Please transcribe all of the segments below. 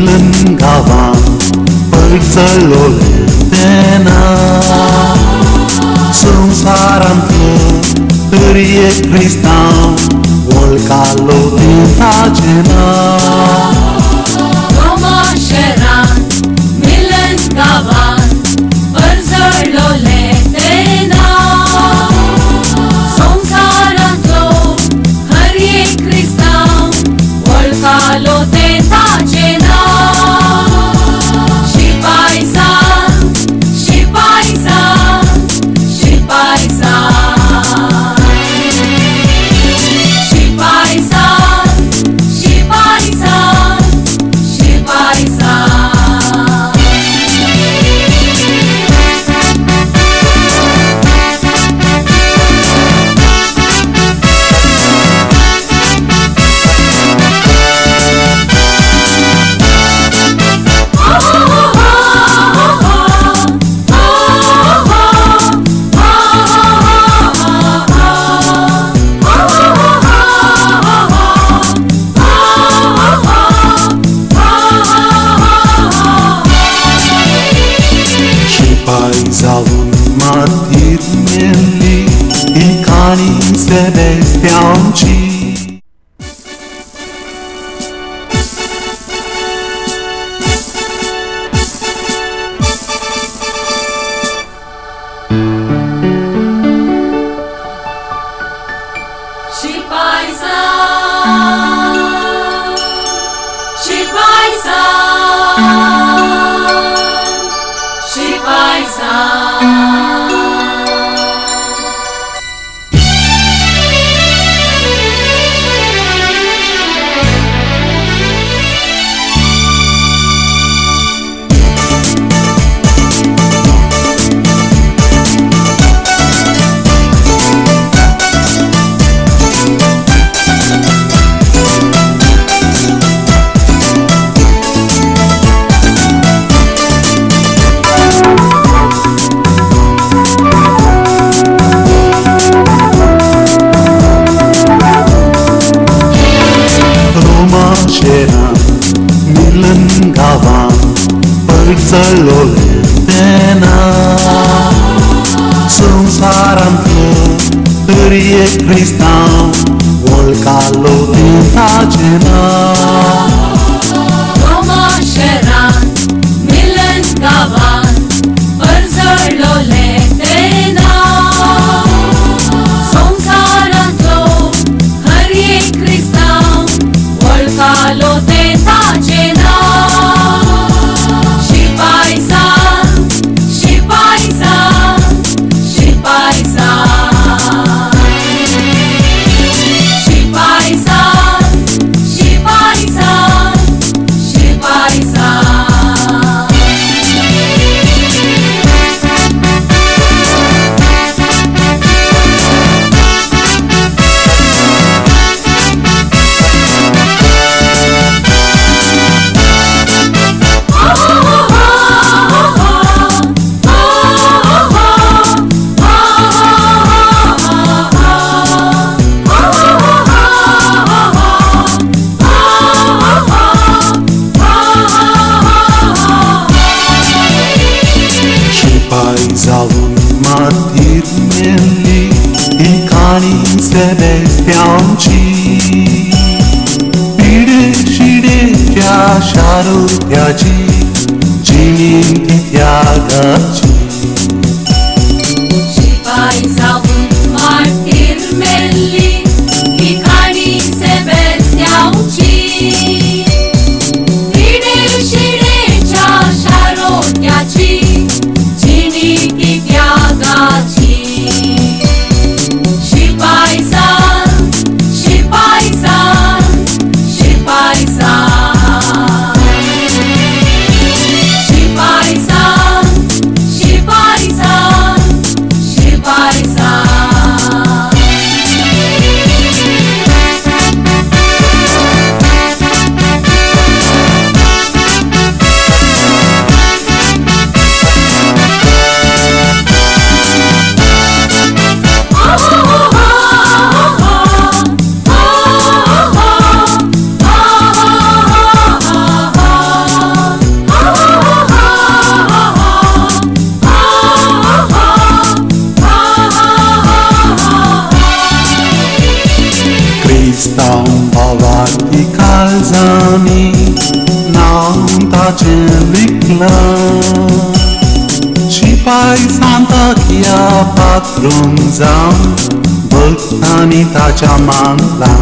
मिलन गावान पडचलोले तेना संसारांतलो तरी एक क्रिस्तांव वळखालो ताचें नांव. रोमा शहरांत मिलन गावान पडचलोले तेना संसारांतलो हर एक क्रिस्तांव वळखालो ताचें नांव. शिपाई सांग, शिपाई सांग, शिपाई सांग, शिपाई सांग, शिपाई सांग, शिपाई सांग. जाऊन मातीर मेल्ली ही काणी सेलेस्त्यांची. Shipai san, Shipai san, Shipai san. मिलन गावान पडचलोले तेना संसारांतलो तरी एक क्रिस्तांव वळखालो ताचें नांव. रोमा शहरांत मिलन गावान पडचलोले तेना संसारांतलो हर एक क्रिस्तांव वळखालो ताचें नांव. शिपाई सांग, शिपाई सांग, शिपाई सांग, शिपाई सांग, शिपाई सांग, शिपाई सांग. जाऊन मातीर मेल्ली ही काणी सेलेस्त्यांची. पिडे शिडेच्या शारोत्याची जिणी ती त्यागाची. शिपाई जाऊन मातीर मेल्ली ही काणी सेलेस्त्यांची. पिडे शिडेच्या शारोत्याची जिणी ती त्यागाची. शिपाई सांग, शिपाई सांग, शिपाई सांग, शिपाई सांग, ताचें लिखलां शिपाई सांता किया पात्रों जाऊं भक्तांनी ताच्या मानलां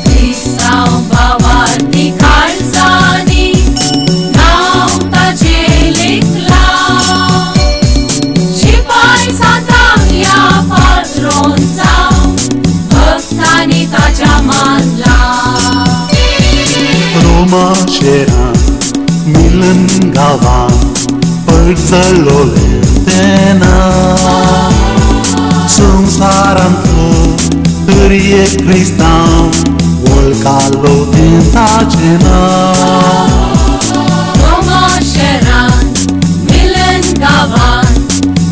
क्रिस्तांव भावार्थी काळजांनी नांव ताचें लिखलां शिपाई सांता किया पात्रों जाऊं भक्तांनी ताच्या मानलां रोमा शेरान मिलन गावान पडचलोले तेना संसारांतलो तरी एक क्रिस्तांव वळखालो तें ताचें नांव रोमा शहरान मिलन गावान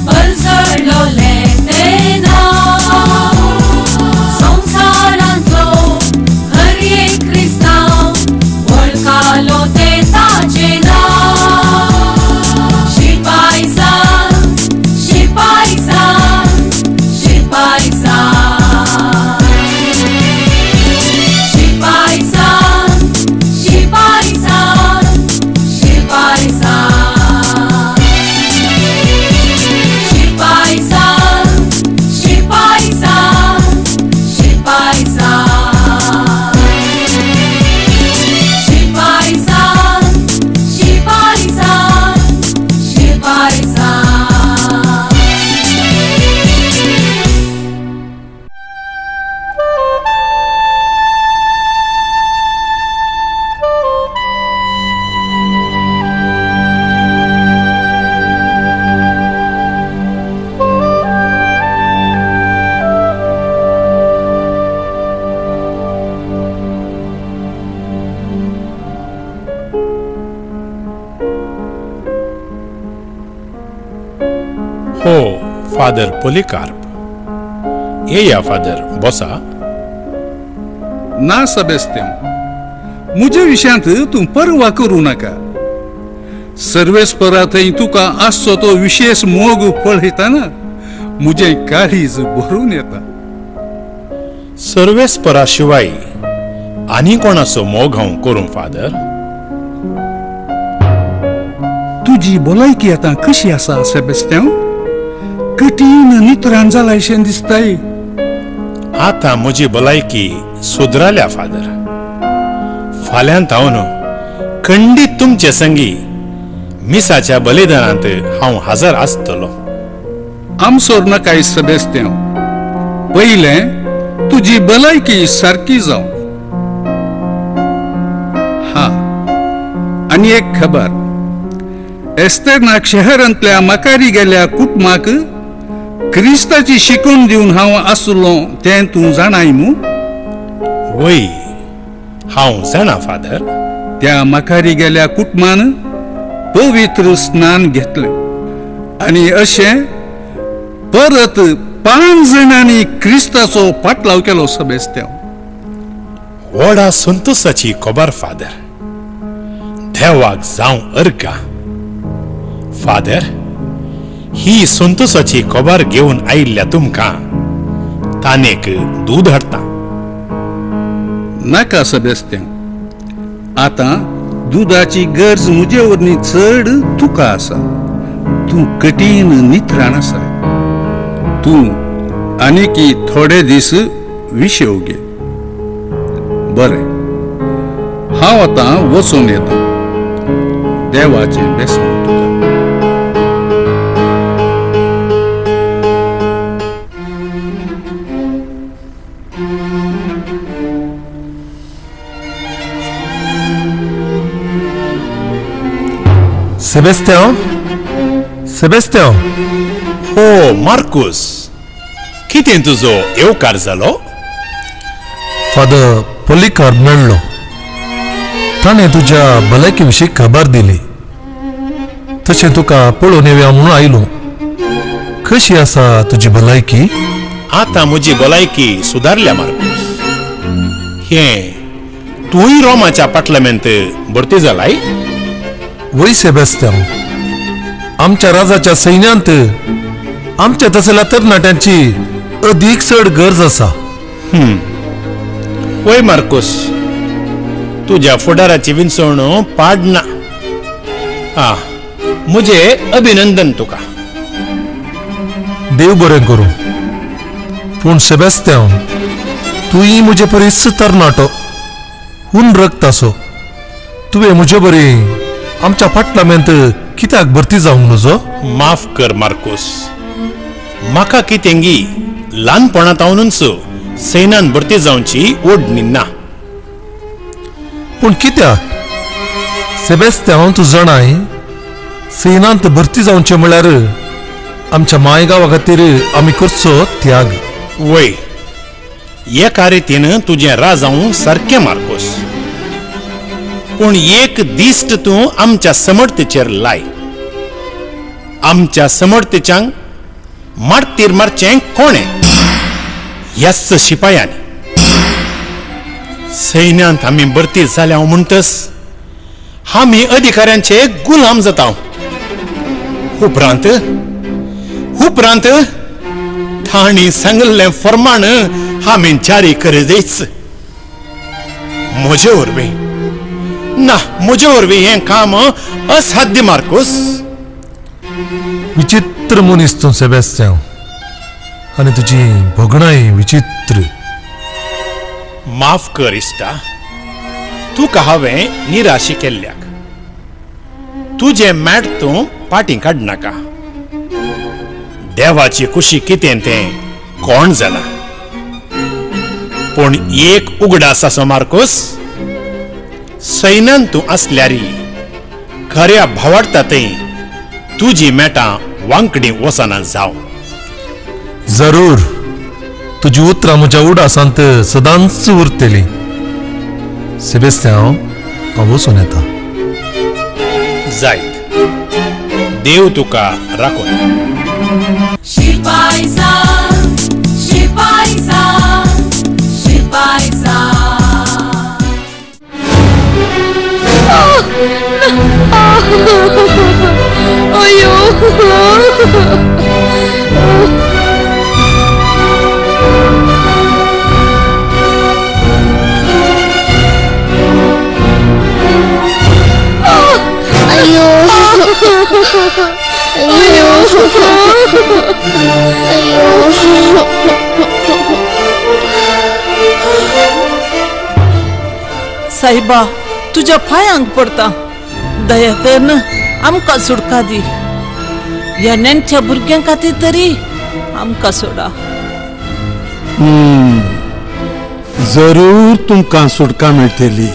पडचलोले तें नांव संसारांतलो खरी एक क्रिस्तांव वळखालो तें ताचें नांव शिपाई जावन शिपाई जावन शिपाई जावन शिपाई जावन शिपाई जावन शिपाई जावन शिपाई जावन शिपाई जावन शिपाई जावन शिपाई जावन शिपाई जावन शिपाई जावन हो फादर पोलिकार्प येया फादर बसा ना सेबेस्तियान मुझे विशयांत तूं परवा करूं नाका सर्वेस्परा थंय तुका आसचो तो विशेष मोग पळयतना मुझे काळीज भरून येता सर्वेस्परा शिवाय आनी कोणाचो मोग हांव करूं फादर तुजी भलायकी आतां कशी आसा सेबेस्तियान कठीण नित्रान जालायशें दिसताय आतां म्हजी भलायकी सुदराल्या फादर फाल्यांत हांव न्हू खंडीत तुमचे संगी मिसाच्या बलिदानांत हांव हजर आसतलो आमसोर नाकाय सेबेस्तियान पयलें तुजी भलायकी सारकी जावं हा आनी एक खबर एस्तेर्नाक शहरांतल्या मकारी गेल्या कुटुंबाक क्रिस्ताची शिकून दिवन हांव आसलो तें तूं जाणाय मू वय हांव जाणा फादर त्या मकारी गेल्या कुटुंबान पवित्र स्नान घेतलें आनी अशें परत 5 जाणांनी क्रिस्ताचो पाटलाव केलो सेबेस्तियान व्हडा संतोशाची खबर फादर देवाक जावं अर्गा फादर ही संतोशाची खबर घेवन आयिल्ल्या तुमकां तानेक दूद हाडटा नाका सेबेस्तियान आतां दुधाची गरज मुजे वरनी चड तुका आसा तूं कठीण नित्राण आसा तूं आनीकी थोडे दीस विशेव घे बरें हांव आतां वचून येता देवाचें बेसन तुका सेबेस्तियान हो मार्कुस कितें तुजो येवकार जालो फादर पोलिकार्प मेळ्ळो ताणें तुज्या भलायकी विशीं खबर दिली तशें तुका पळोवन येवया म्हणून आयलो कशी आसा तुजी भलायकी आतां म्हजी भलायकी सुदारल्या मार्कुस हें तूंय रोमाच्या पाटलामेंत भरती जालाय वय सेबेस्तियान आमच्या राजाच्या सैन्यांत आमच्या तसल्या तरणाट्यांची अदीक चड गरज आसा वय मार्कुस तुझ्या फुडाराची विंचवणूक पाडना. मुझे अभिनंदन तुका. देव बरें करूं. पूण सेबॅस्त्यांव, तुई म्हजे परीस तरणाटो, हून रगत आसो. तुवें म्हजे बरी आमच्या फाटल्यामेंत कित्याक भरती जावंक नजो? माफ कर मार्कोस. म्हाका कितेंगी ल्हानपणांतावनूच सैन्यान भरती जावची ओढ निन्ना. पूण कित्याक सेबॅस्त्यांव, तूं जाणाय सैन्यांत भरती जावचें म्हळ्यार आमच्या मायगांवा खातीर आमी करचो त्याग. वय, एका रितीन तुजें राजावं सारकें मार्कोस. पूण एक दिश्ट तूं आमच्या समर्थतेचेर लाय. आमच्या समर्थतेच्यांक मारतीर मारचें कोणें? ह्याच शिपायांनी. सैन्यांत आमी भरती जाल्या म्हणटस आमी अधिकाऱ्यांचे गुलाम जाता. उपरांत तांणी सांगल्लें फर्माण आमी जारी करीत. म्हजे वरवीं हें काम असाध्य मार्कोस. विचित्र मनीस तूं सेबॅस्त्यांव, आनी तुजी भोगणाय विचित्र. माफ कर इश्टा. तुका हांवें निराशी केल्ल्याक. तुजें मॅट तूं पाटी काडनाका. देवाची कुशी कितें तें कोण जाला. पूण एक उगडास आसो मार्कोस. सैन्यान तूं आसल्यारी खऱ्या भावार्थांतय तुजी मेटां वांकडी वसना जाव. जरूर. तुजी उतरां म्हज्या उडासांत सदांच उरतली. सेबॅस्त्यांव, हांव वचून येता. जायत. देव तुका राखून. शिपाई सान, शिपाई सान, शिपाई सान. अयो. साहिबा, तुझ्या पायांक पडता. दया कर न, आमकां सुटका दी. ह्या नेणच्या भुरग्यां खातीर तरी आमकां सोडा. जरूर तुमकां सुटका मेळटली.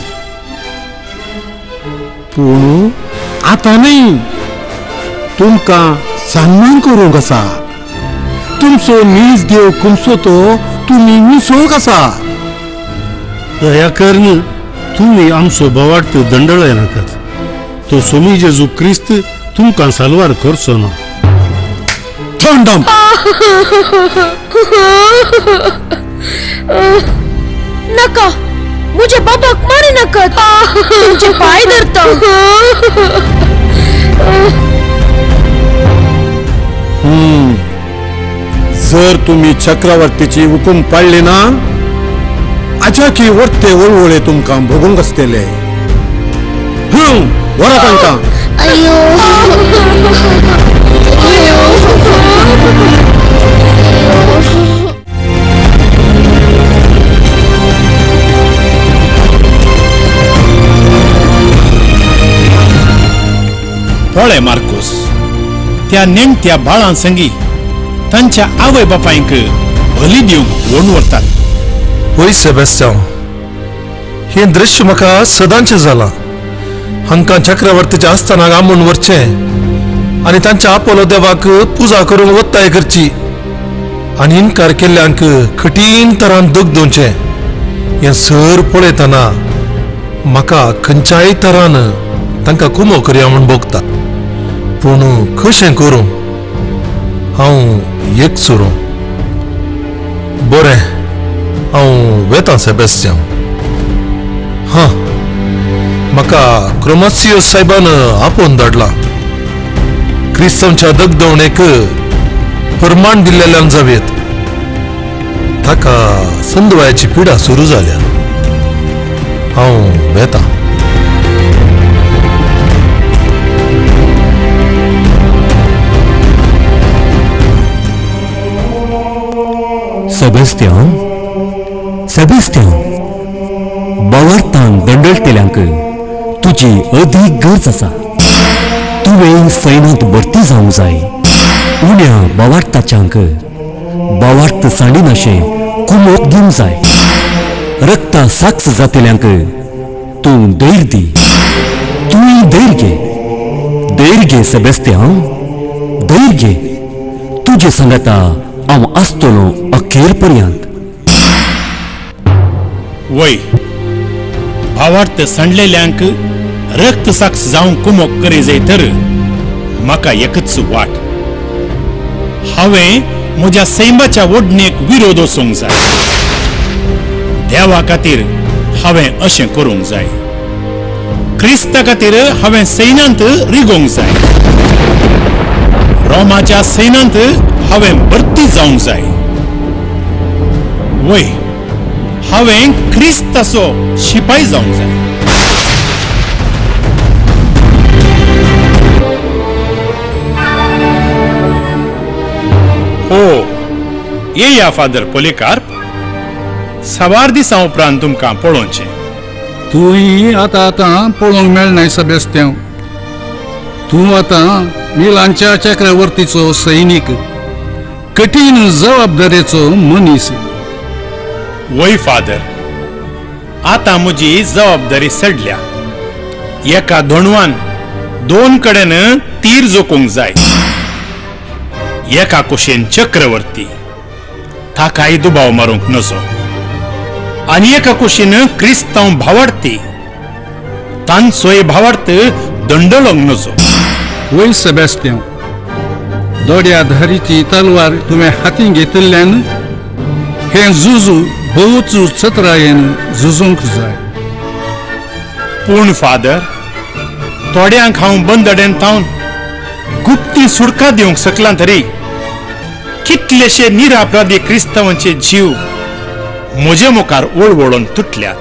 पूण आतां न्ही. तुमकां सन्मान करूंक आसा. तुमचो नीज देव कुमसो तो तुमी विसरूंक आसा. दया कर, तुमी आमचो बोवार्थ दंडळय नाकात. तो सोमी जेजू क्रिस्त तुमकां सालवार करचो ना. थंडम. नका, मुझे बाबाक मारी नकात. तुमचे पाय धरता. जर तुम्ही चक्रवर्तीची हुकूम पाळली ना, अजाकी वरते वळवळे तुमकां भोगूंक आसतले. वरा तांकां. पळय मार्कोस, त्या नेणत्या बाळां संगी तांच्या आवय बापायक बली दिवंक ओन व्हरतात. वय सेबॅस्त्यांव, हें दृश्य म्हाका सदांचें जालां. हांकां चक्रवर्तीच्या आस्थानाक आंबून व्हरचें आनी तांच्या आपोलो देवाक पुजा करूंक वत्ताय करची आनी इन्कार केल्ल्यांक कठीण तरान दूख दिवचें. हें सर पळयतना म्हाका खंयच्याय तरान तांकां कुमो करया म्हूण भोगता. पूण कशें करूं? हांव एकसुरों. बरें, हांव वेतां सेबॅस्त्यांव. म्हाका क्रोमासियस साहेबान आपोवन धाडला. क्रिस्तांवच्या दगदवणेक परमाण दिल्लेल्यान जावेत. ताका संदवायाची पिडा सुरू जाल्या. हांव वेता. सेबेस्तियान, बावार्थान दंडळटेल्यांक तुजी अदीक गरज आसा. तुवें सैनांत भरती जावंक जाय. उण्या बावार्थाच्यांक बावार्थ सांडिनाशें कुमोक दिवंक जाय. रक्ता साक्ष जातल्यांक तूं धैर्य दी. तूं धैर्य घे सेबेस्तियान, धैर्य घे. तुजे सांगाता हांव आसतलों अखेर पर्यंत. वय भावार्थ सांडलेल्यांक रक्त साक्ष जावंक कुमोक करे जाय तर म्हाका एकच वाट. हांवें म्हज्या सैमाच्या ओडणेक विरोध वचूंक जाय. देवा खातीर हांवें अशें करूंक जाय. क्रिस्ता खातीर हांवें सैनांत रिगोवंक जाय. रोमाच्या सैनांत हांवें भरती जावंक जाय. वय हांवें क्रिस्ताचो शिपाई जावंक जाय. हो येया फादर पोलिकार्प. सवार दिसां उपरांत तुमकां पळोवचें. तूंय आतां पळोवंक मेळनाय सेबेस्तियान. तूं आतां मिलानच्या चक्रवर्तीचो सैनीक, कठीण जबाबदारेचो मनीस. वय फादर, आतां म्हजी जबाबदारी सडल्या. एका धोंडवान दोन कडेन तीर जोखूंक जाय. एका कुशीन चक्रवर्ती, ताकाय दुबाव मारूंक नजो. आनी एका कुशीन क्रिस्तांव भावार्थी, तांचोय भावार्थ दंडळोंक नजो. वय सेबेस्तियान, दोड्या धारीची तलवार तुवें हातीन घेतिल्ल्यान हें झुजू भोवच चतरायेन झुजूंक जाय. पूण फादर, थोड्यांक हांव बंदडेन तावन गुप्ती सुडका दिवंक शकलां तरी कितलेशे निरापराधी क्रिस्तांवांचे जीव म्हजे मुखार वळवळून तुटल्यात.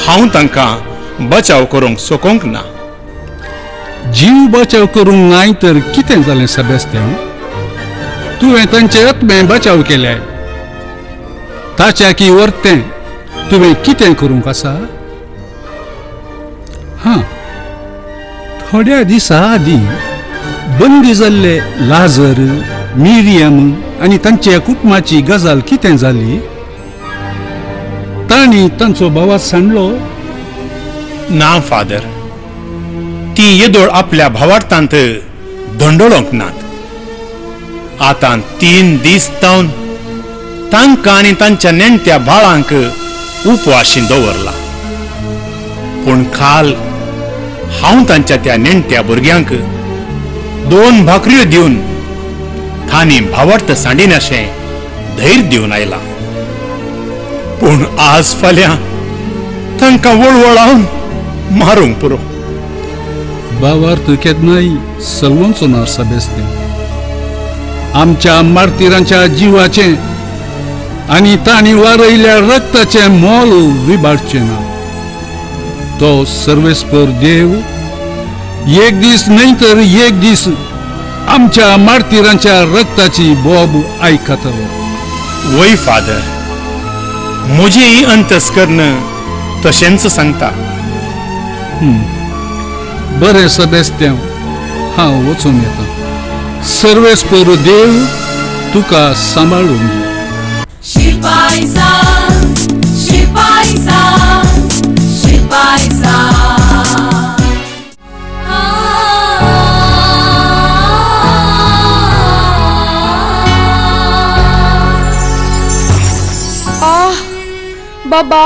हांव तांकां बचाव करूंक सोकोंक ना. जीव बचाव करूंक नाय तर कितें जालें सेबेस्तियान? तुवें तांचे आत्मे बचाव केल्याय. ताच्या की वर्तें तुवें कितें करूंक आसा? हां, थोड्या दिसां आदीं बंदी जाल्ले लाजर, मिरियम आनी तांच्या कुटुंबाची गजाल कितें जाली? तांणी तांचो भावार्थ सांडलो? ना फादर, ती येदोळ आपल्या भावार्थांत दंडळोंक नात. आतां 3 दीस तावन तांकां आनी तांच्या नेण्ट्या बाळांक उपवाशी दवरला. पूण काल हांव तांच्या त्या नेण्ट्या भुरग्यांक 2 भाकऱ्यो दिवन तांणी भावार्थ सांडिनाशें धैर्य दिवन आयला. पूण आज फाल्यां तांकां वळवळावन मारूंक पुरो. भावार्थ केन्नाय सलवंचो ना सेबेस्तियान. आमच्या मार्तिरांच्या जिवाचें आनी तांणी वारयल्या रक्ताचें मोल विबाडचें ना. तो सर्वेस्पर देव एक दीस न्हय तर एक दीस आमच्या मार्तिरांच्या रक्ताची बोब आयकतलो. वय फादर, म्हजेय अंतस्करण तशेंच सांगता. बरें सेबेस्तियान, हांव वचून येता. सर्वेस्पर देव तुका सांबाळून दी. शिपाई सान, शिपाई सान, शिपाई सान. बाबा,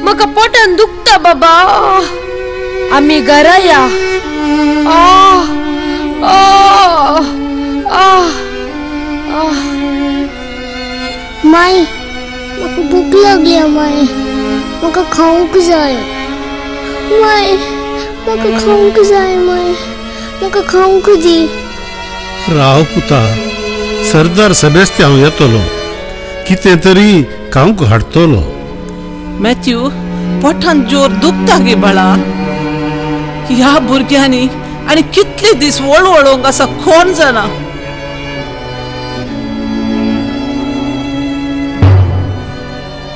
म्हाका पोटान दुखता बाबा. आमी घरा या. माय, म्हाका भूक लागली माय. म्हाका खावंक जाय. माय, म्हाका खावंक जाय माय. म्हाका खावंक दी. राव पुता, सरदार सेबेस्तियान येतलो. कितें तरी खावंक हाडटलो. मॅथ्यू, पोटान जोर दुखता गे बाळा. ह्या भुरग्यांनी आणि कितले दीस वळवळोंक असा कोण जाणा.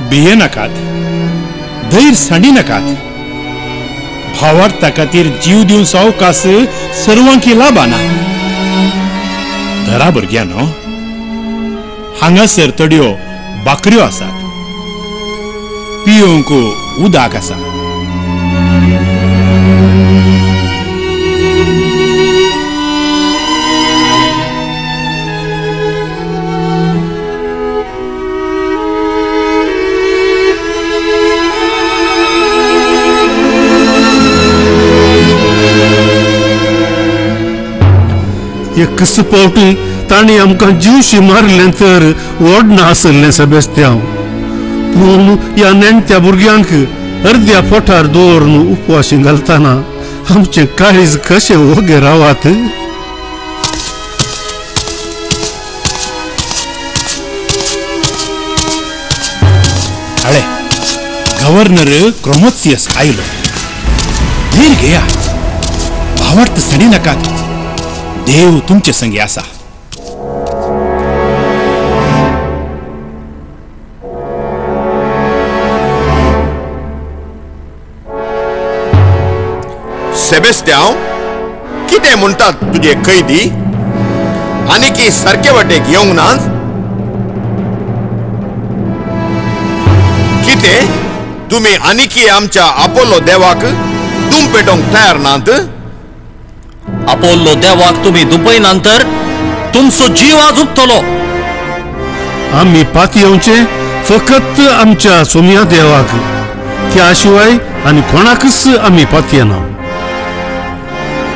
भिये नाकात, धैर्य सांडी नाकात. भावार्था खातीर जीव दिवन सावकास सर्वांकी लाभाना. घरा भुरग्यानो, हांगासर तडयो बाकऱ्यो आसात, पियोंक उदक आसा. कस पावटी ताणी आमकां जीवशी मारलें तर व्हड आसलें सेबेस्त्यांव. पूण ह्या नेणट्या भुरग्यांक अर्द्या पोटार दवरून उपवाशी घालतना आमचें काळीज कशें ओगे रावात. अळे गव्हर्नर क्रोमोत्सियस आयलो. धीर घेया, भावार्थ सडी नाकात. देव तुमचे संगी आसा. सेबेस्त्यांव, कितें म्हणटात तुजे कैदी? आनी की सारके वाटेक येवंक नात? कितें तुमी आनीकी आमच्या आपोलो देवाक दुम पेटोवंक तयार नात? अपोलो देवाक तुम्ही दुपयनंतर तुमचो जीव आजुकतलो. आम्ही पात येवचे फकत आमच्या सोम्या देवाक. त्या शिवाय आनी कोणाकच आम्ही पात येना.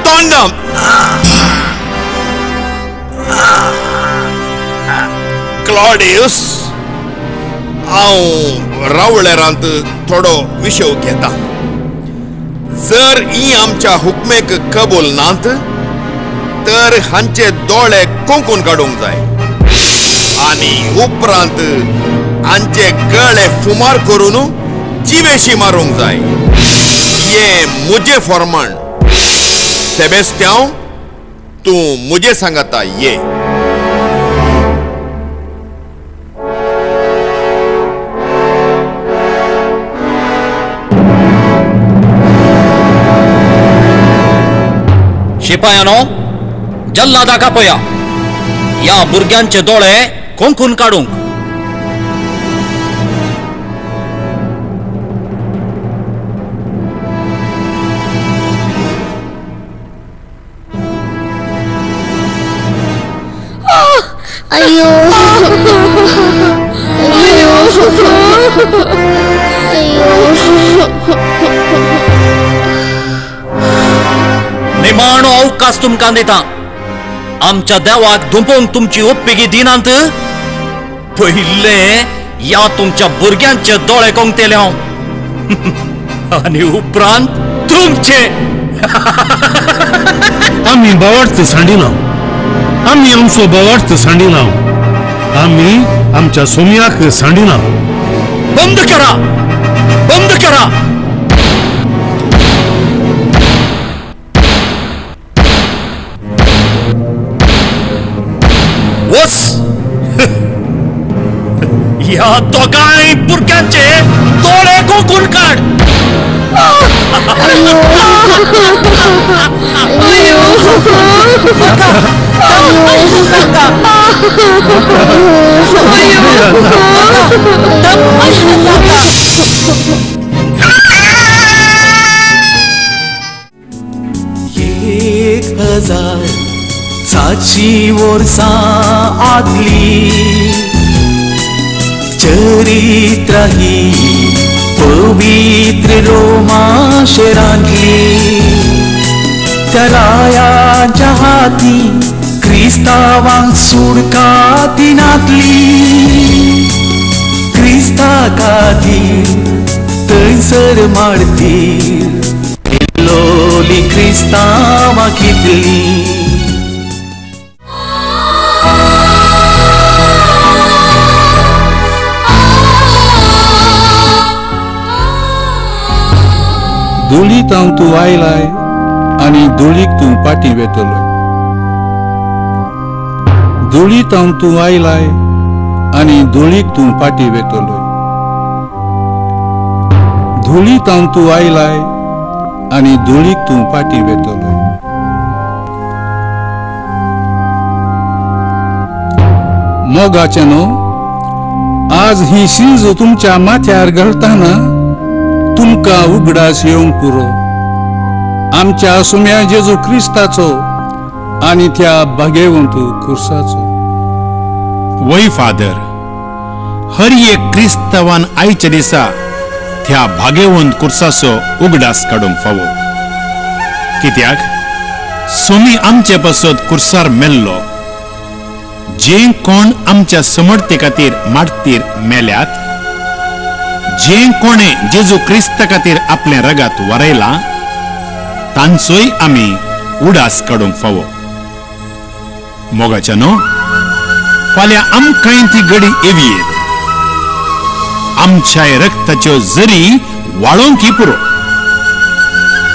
तोंडम क्लॉडियस, हांव रावळेरांत थोडो विशय घेता. जर ही आमच्या हुकमेक कबूल नात तर हांचे दोळे कोंकून काडूंक जाय आनी उपरांत हांचे गळे फुमार करून जिवेशी मारूंक जाय. ये मुजे फर्माण. सेबेस्त्यांव, तूं मुजे सांगता ये. शिपायानो, जल्लादाक आपया. या भुरग्यांचे दोळे कोंकून काडूंक. अयो अयो निमाणो अवकाश तुमकां दिता. आमच्या देवाक धुंपोवंक तुमची ओप्पिगी दिनांत पहिले या तुमच्या भुरग्यांचे दोळे कोंकतेले हांव आनी उपरांत तुमचे. आम्ही भावार्थ सांडिना. आम्ही आमचो भावार्थ सांडिना. आम्ही आमच्या सोम्याक सांडिना. बंद करा, बंद करा. वस या दोगांय भुरग्यांचे दोळे कोंकून काड. एक हजार सातशी वर्सां आदली चरित्र ही पवित्र रोमा शहरांतली. त्या रायाच्या हाती क्रिस्तावांक सुडका दिनातली. क्रिस्ता खातीर थंयसर मारतीर लोली क्रिस्तांवां कितली. धुळीत हांव तूं आयलाय आनी धुळीक तूं पाटी वेतलोय. धुळीत हांव तूं आयलाय आनी धुळीक तूं पाटी वेतलोय. धुळीत हांव तूं आयलाय आनी धुळीक तूं पाटी वेतलोय. मोगाचेनो, आज ही शीज तुमच्या माथ्यार घालताना तुमकां उगडास येवंक पुरो आमच्या सुम्या जेजू क्रिस्ताचो आनी त्या भाग्यवंत खुर्साचो. वय फादर, हर एक क्रिस्तावान आयच्या दिसा त्या भाग्यवंत खुर्साचो उगडास काडूंक फावो. कित्याक सोमी आमचे पासत खुर्सार मेल्लो. जे कोण आमच्या समर्थे खातीर मारतीर मेल्यात, जे कोणे जेजू क्रिस्ता खातीर आपले रगात वरयला, तांचोय आमी उडास काडूंक फावो. मोगाच्यानो, फाल्यां आमकांय ती घडी येवयेत. आमच्या रक्ताच्यो जरी वाळोवंक पुरो,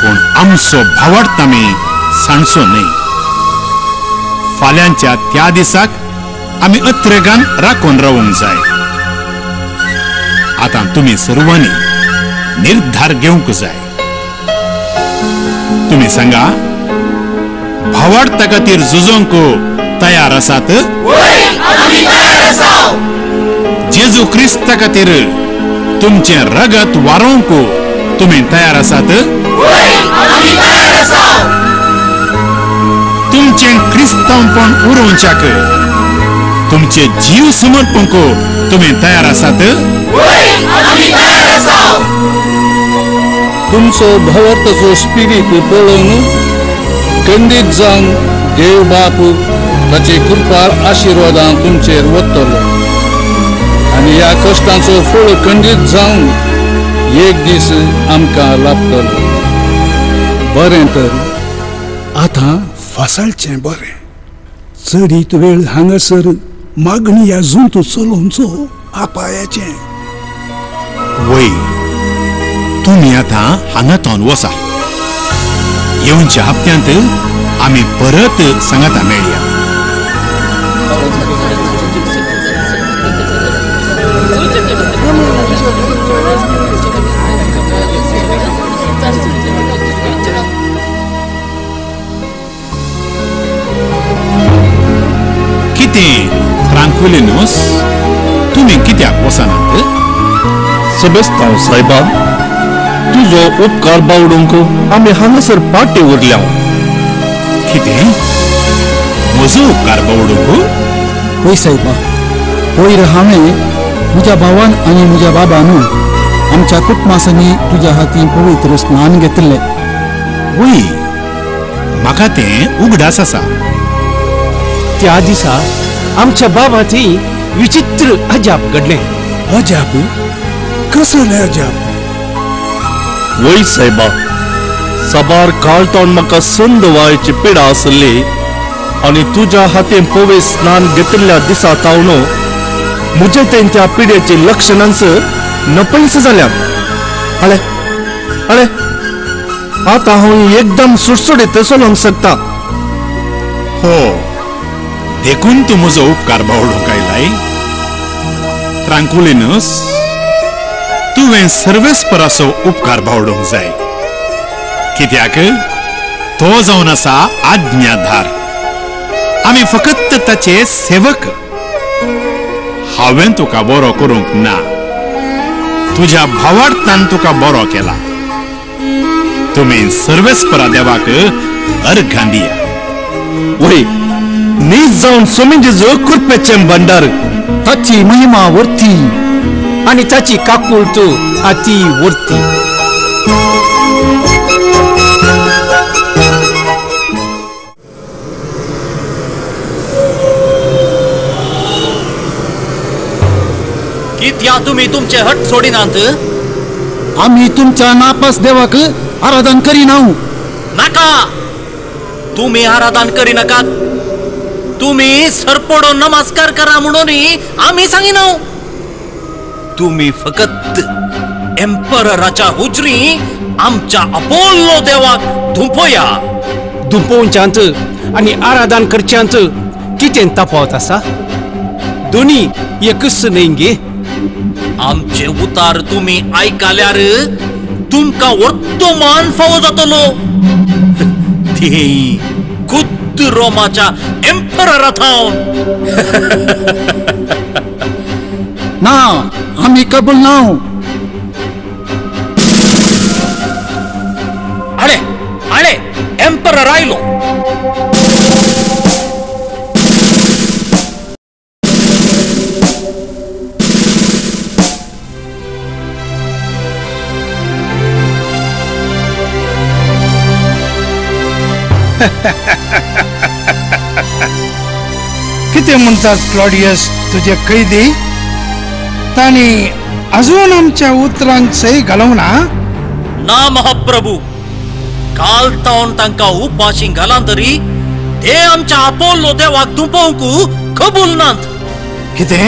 पूण आमचो भावार्थ आमी सांडचो न्हय. फाल्यांच्या त्या दिसाक आमी अत्रेगान राखून रावंक जाय. आतां तुमी सर्वांनी निर्धार घेवंक जाय. तुमी सांगा, भावार्था खातीर झुजोंक तयार आसात? जेजू क्रिस्ता खातीर तुमचे रगत वारोवंक तुमी तयार आसात? तुमचे क्रिस्तांवपण उरोवच्याक तुमचे जीव समर्पणक तुमी तयार आसात? तुमचो भावार्थाचो स्पिरीट पळोवन खंडीत जावन देव बाप ताचे कृपार आशिर्वादां तुमचेर वतलो आनी ह्या कश्टांचो फळ खंडीत जावन एक दीस आमकां लाभतलो. बरें तर आतां फासाळचें बरें. चडीत वेळ हांगासर मागणी ह्या जुंत चलोवचो आपायाचें. वय, तुमी आतां हांगातून वसा. येवच्या हप्त्यांत आमी परत सांगाता मेळया. कितें ट्रांक्विलिनोस, तुमी कित्याक वसनात? सेबेस्तांव सायबा, तुजो उपकार बावडूंक आमी हांगासर पाटे उरल्या. कितें? म्हजो उपकार बावडूंक? होय सायबा, वयर हांवें म्हज्या भावान आनी म्हज्या बाबान आमच्या कुटुंबा संगी तुज्या हातीन पवित्र स्नान घेतलें. वय, म्हाका तें उगडास आसा. त्या दिसा आमच्या बाबा थी विचित्र अजाप घडलें. अजाप? कसलें अजाप? वय सायबा, साबार काळतावन म्हाका संद वायची पिडा आसली आनी तुज्या हातीन पवित्र स्नान घेतिल्ल्या दिसा तावन म्हजे तें त्या पिड्याची लक्षणांच नपयस जाल्यात. अळे अळे, आतां हांव एकदम सुटसुटीत चलोवंक शकता. हो, देखून तूं म्हजो उपकार बावडूंक आयलाय. ट्रांक्विलिनोस, तुवें सर्वेस्पराचो उपकार बावडूंक जाय. कित्याक तो जावन आसा आज्ञाधार. आमी फकत ताचे सेवक. हांवें तुका बरो करूंक ना, तुज्या भावार्थान तुका बरो केला. तुमी सर्वेस्परा देवाक अर्घां दिया. वय, नीज जावन सोमी जेजू कृपेचें भंडार, ताची महिमा वर्ती आणि ताची काकुळट अति वर्ती. कित्या तुम्ही तुमचे हट सोडिनात? आम्ही तुमच्या नापास देवाक आराधन करीनाऊ. नाका, तुम्ही आराधन करी नकात. तुम्ही सरपडो नमस्कार करा म्हणून आम्ही सांगिना. तुम्ही फकत एम्परराच्या हुजरी आमच्या अपोलो देवाक धुंपोया. धुंपोवच्यांत आनी आराधन करच्यांत कितें तफावत आसा? दोनी एकच न्हय गे. आमचे उतार तुम्ही आयकल्यार तुमका वर्तमान फावो जातलो. ती खुद्द रोमाच्या एम्पररा थावन. ना आम्ही कबूल नाव. आळे आळे एम्परर आयलो. किती म्हणतात क्लॉडियस तुझे कैदी? तानी अजून आमच्या उतरांक सही घालवना? ना महाप्रभू, काल तावन तांका उपाशी घालां तरी ते आमच्या अपोलो देवाक धुंपोवंक कबूल नात. किते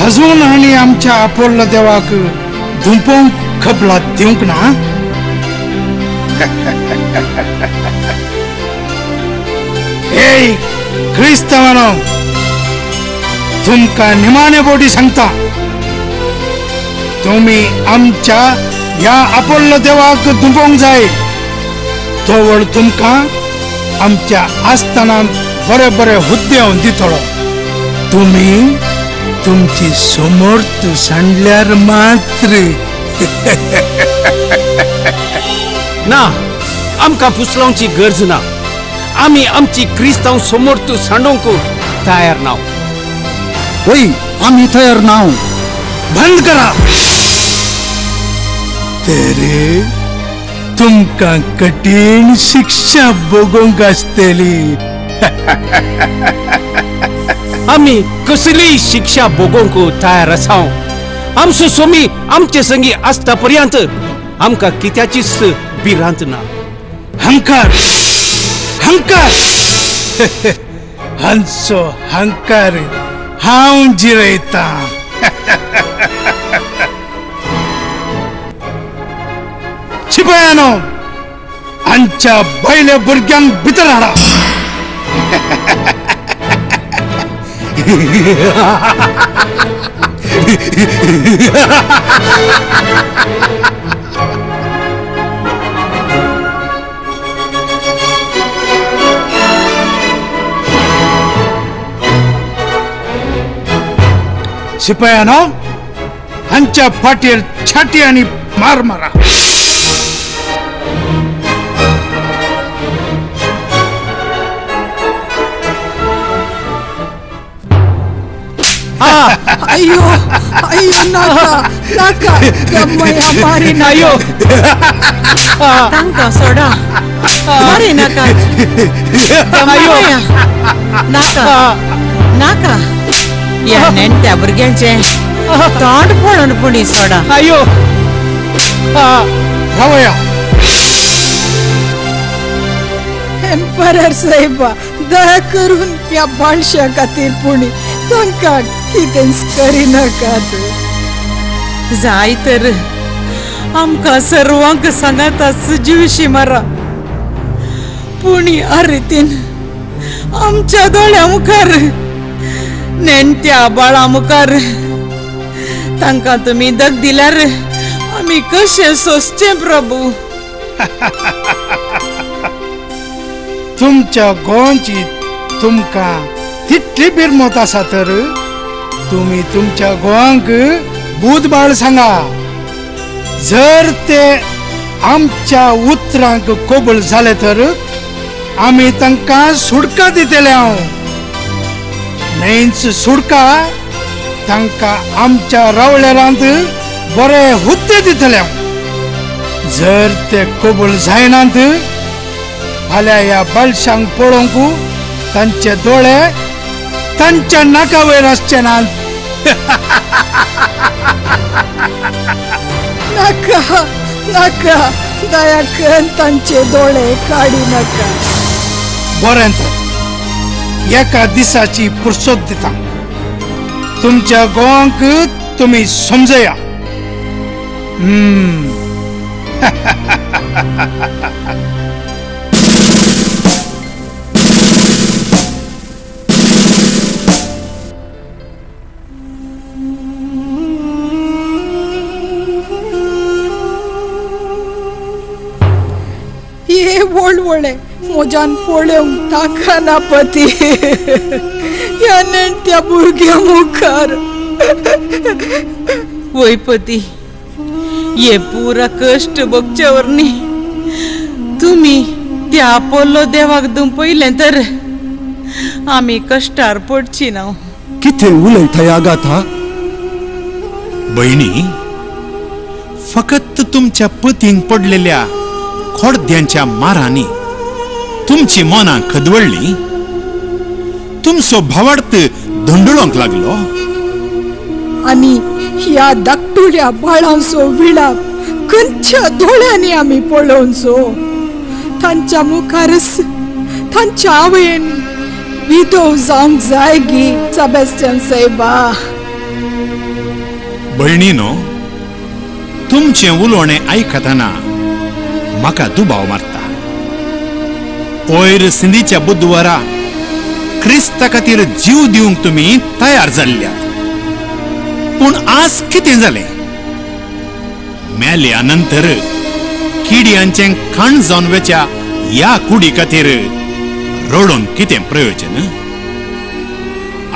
अजून आणि आमच्या अपोलो देवाक धुंपोवंक कबला दिवंक ना? ए क्रिस्तावानो, तुमका निमाणे बोटी सांगता, तुम्ही आमच्या या अपोलो देवाक धुंपोवंक जाय तोवर तुमका आमच्या आस्थानांत बरे बरे हुद्दे दितलो. तुम्ही तुमची समर्थ सांडल्यार मात्र. ना, आमकां पुसलांची गरज ना. आम्ही आमची क्रिस्तांव समर्थ सांडोवंक तयार नाव. वय आम्ही तयार नाव. बंद करा. तरी तुमका कठीण शिक्षा भोगूंक आसतली. आम्ही कसलीय शिक्षा भोगोवंक तयार आसा. आमचो स्वामी आमचे संगी आसता पर्यंत आमकां कित्याचीच भिरांत ना. हंकार हंकार हांचो हंकार हांव जिरयता. शिपायानो, आमच्या बैल्या भुरग्यांक भितर हाडा. शिपायानो, हांच्या फाटीर छाटी आणि मार मारा. अयो अयो नाका नाका गम्मया मारी नायो. तांका सोडा, मारी नाका. गम्मया नाका नाका. या नेणट्या भुरग्यांचे तोंड पळोवन पुणी सोडा. अयो रावया. एम्परर साहेबा, दया करून या बाळशा खातीर पुणी तांकां कितेंच करिनाकात. जाय तर आमकां सर्वांक सांगाता जीवशी मारा. पुणी ह्या रितीन आमच्या दोळ्या मुखार, नेणट्या बाळा मुखार तांकां तुमी दग दिल्यार आमी कशें सोंसचें प्रभू? तुमच्या गोंयची तुमकां तितली बिरमत आसा तर तुम्ही तुमच्या गोंयांक बुधबाळ सांगा. जर ते आमच्या उतरांक कबूल झाले तर आम्ही तांकां सुडका दितले. न्हयच सुडका तांकां आमच्या रावळेरांत बरे हुद्दे दितले. जर ते कबूल जायनात फाल्यां ह्या बालशांक पळोवंक तांचे दोळे तांच्या नाका वयर आसचे नात. नाका नाका, दया कर तांचे दोळे काडी नाका. बरें तर एका दिसाची फुरसत दिता. तुमच्या गोंयांक तुम्ही समजया ये वळवळे मोजान पळोवंक ताका ना पती ह्या नेणट्या भुरग्या मुखार वय पती ये पुरा कष्ट बघच्यावर न्ही तुम्ही त्या अपोलो देवाक दुंपयले तर आमी कश्टार पडची ना किथे उलयता आगाथा बहिणी फकत तुमच्या पतींक पडलेल्या खोडद्यांच्या मारांनी तुमची मनां खदवळली तुमचो भावार्थ धंडळोंक लागलो आणि ह्या धाकटुल्या बाळांचो विळाप खंयच्या दोळ्यांनी आमी पळोवचो तांच्या मुखारच तांच्या आवयेन विधव जावंक जाय गी सेबॅस्टियन सायबा बहिणीनो तुमचे उलोवणे आयकतना म्हाका दुबाव मारता ओयर सिंधीच्या बुधवारा क्रिस्ता खातीर जीव दिवंक तुम्ही तयार जाल्ल्यात पूण आज कितें जालें मेल्या नंतर किड्यांचे खाण जावन वेच्या ह्या कुडी खातीर रडोवन कितें प्रयोजन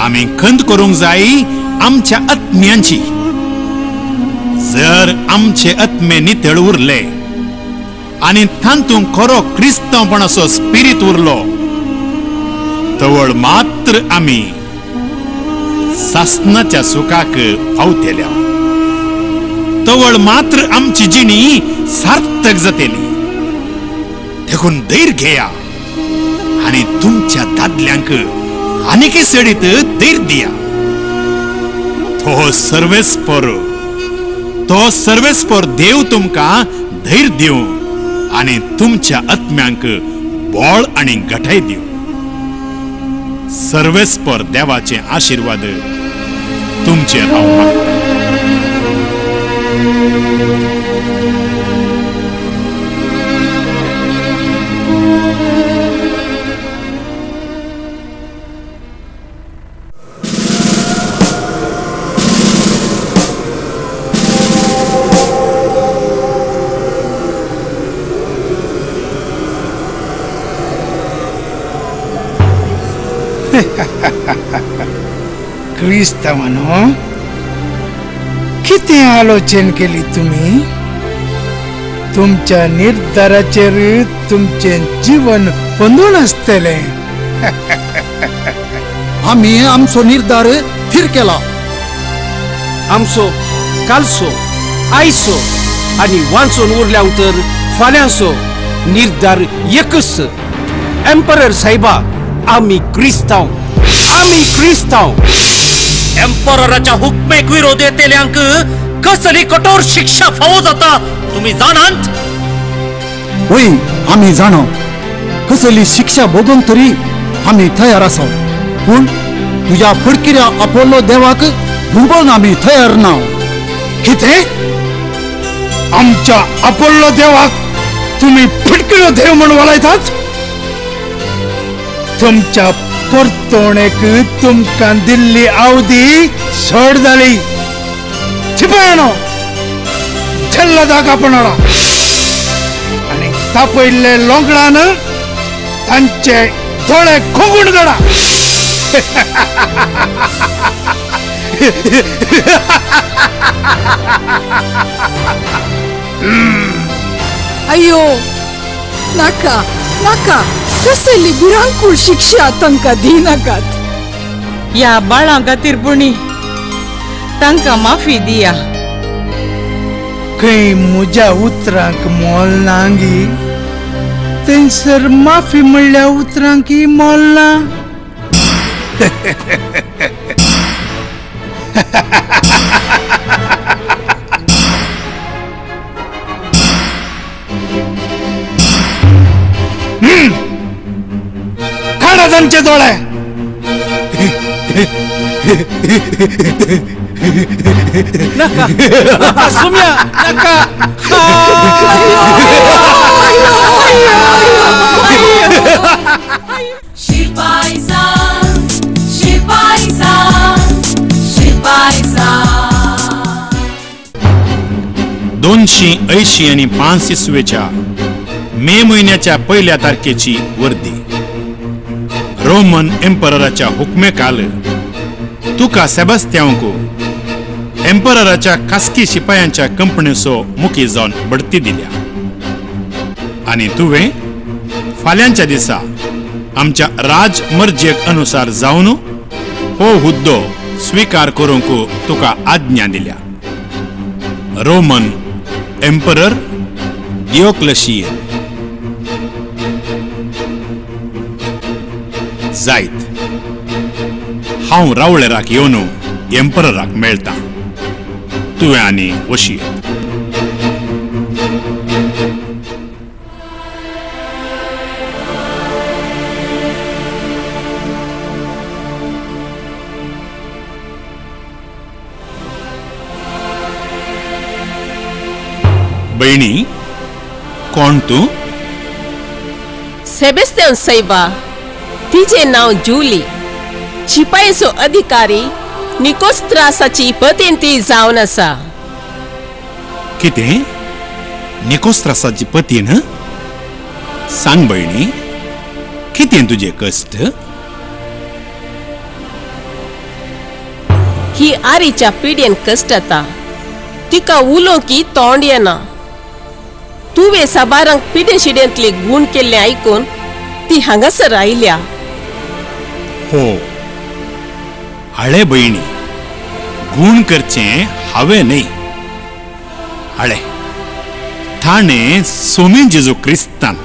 आमी खंत करूंक जाय आमच्या आत्म्यांची जर आमचे आत्मे नितळ उरले आनी तांतून खरो क्रिस्तांवपणाचो स्पिरीट उरलो तवळ मात्र आमी सासनाच्या सुखाक पावतल्या तवळ मात्र आमची जिणी सार्थक जातली देखून धैर्य घेया आणि तुमच्या दादल्यांक आनीक सडीत धैर्य दिया तो सर्वेस्पर देव तुमकां धैर्य दिवं आणि तुमच्या आत्म्यांक बळ आणि घटाय दिवं सर्वेस्पर देवाचे आशीर्वाद तुमचे रावूं मागता क्रिस्तावानो किती आलोचन केली तुम्ही तुमच्या निर्धाराचेर तुमचे जीवन बंदून असतले आम्ही आमचो निर्धार थिर केला आमचो कालचो आयचो आणि वांचून उरल्या तर फाल्यांचो निर्धार एकच एम्परर साहेबा आम्ही क्रिस्तांव एम्परराच्या हुकमेक विरोध येतेल्यांक कसली कठोर शिक्षा फावो जाता तुम्ही जाणात होय आम्ही जाणो कसली शिक्षा भोगून तरी आम्ही तयार आसा पूण तुझ्या फडकिऱ्या अपोलो देवाक घुंबोवन आम्ही तयार ना किते आमच्या अपोलो देवाक तुम्ही फडकिरो देव म्हणून वळयतात तुमच्या परतोणेक तुमकां दिल्ली अवधी सोड जाली छिपायनो झल्ला जागा पडला आणि तापयल्ले लोंगडान तांचे दोळे खोगून काडा अयो नाका नाका कसली भिरांकूळ शिक्षा तांकां दिनाकात या बाळां खातीर पुणी तांकां माफी दिया खंय म्हज्या उतरांक मोल नांगी थंयसर माफी म्हणल्या उतरांकी मोल ना काढा तांचे दोळे नका नका सोम्या नका शिपाईचा शिपाईचा शिपाईचा 280 आणि 500 मे महिन्याच्या पहिल्या तारखेची वर्दी रोमन एम्परराच्या हुकमेखाल तुका सेबास्त्यांको एम्परराच्या खासगी शिपायांच्या कंपनीचो मुखी जावन बढती दिल्या आणि तुवें फाल्यांच्या दिसा आमच्या राजमर्जेक अनुसार जावन हो हुद्दो स्वीकार करूंक तुका आज्ञा दिल्या. Roman emperor Diocletian. जायत हांव रावळेराक येवन एम्परराक मेळटा. तुवें आनी वशीयत. बहिणी, कोण तू? सेबेस्तियन सैबा, तिचे नाव जुली. शिपायेचो अधिकारी निकोस्त्रासाची पतींती जावन आसा. कितें? निकोस्त्रासाची पतीन? सांग बहिणी, कितें तुझे कश्ट? ही आरीच्या पिड्येन कश्ट येता. तिका उलोवंकी तोंड येना. तुवें साबारांक पिड्ये शिड्यांतले गुण केल्ले आयकून ती हांगासर आयल्या. हो, हळे बहिणी, गुण करचे हांवें न्ही. हळे ताणें सोमीन जेजू क्रिस्तान.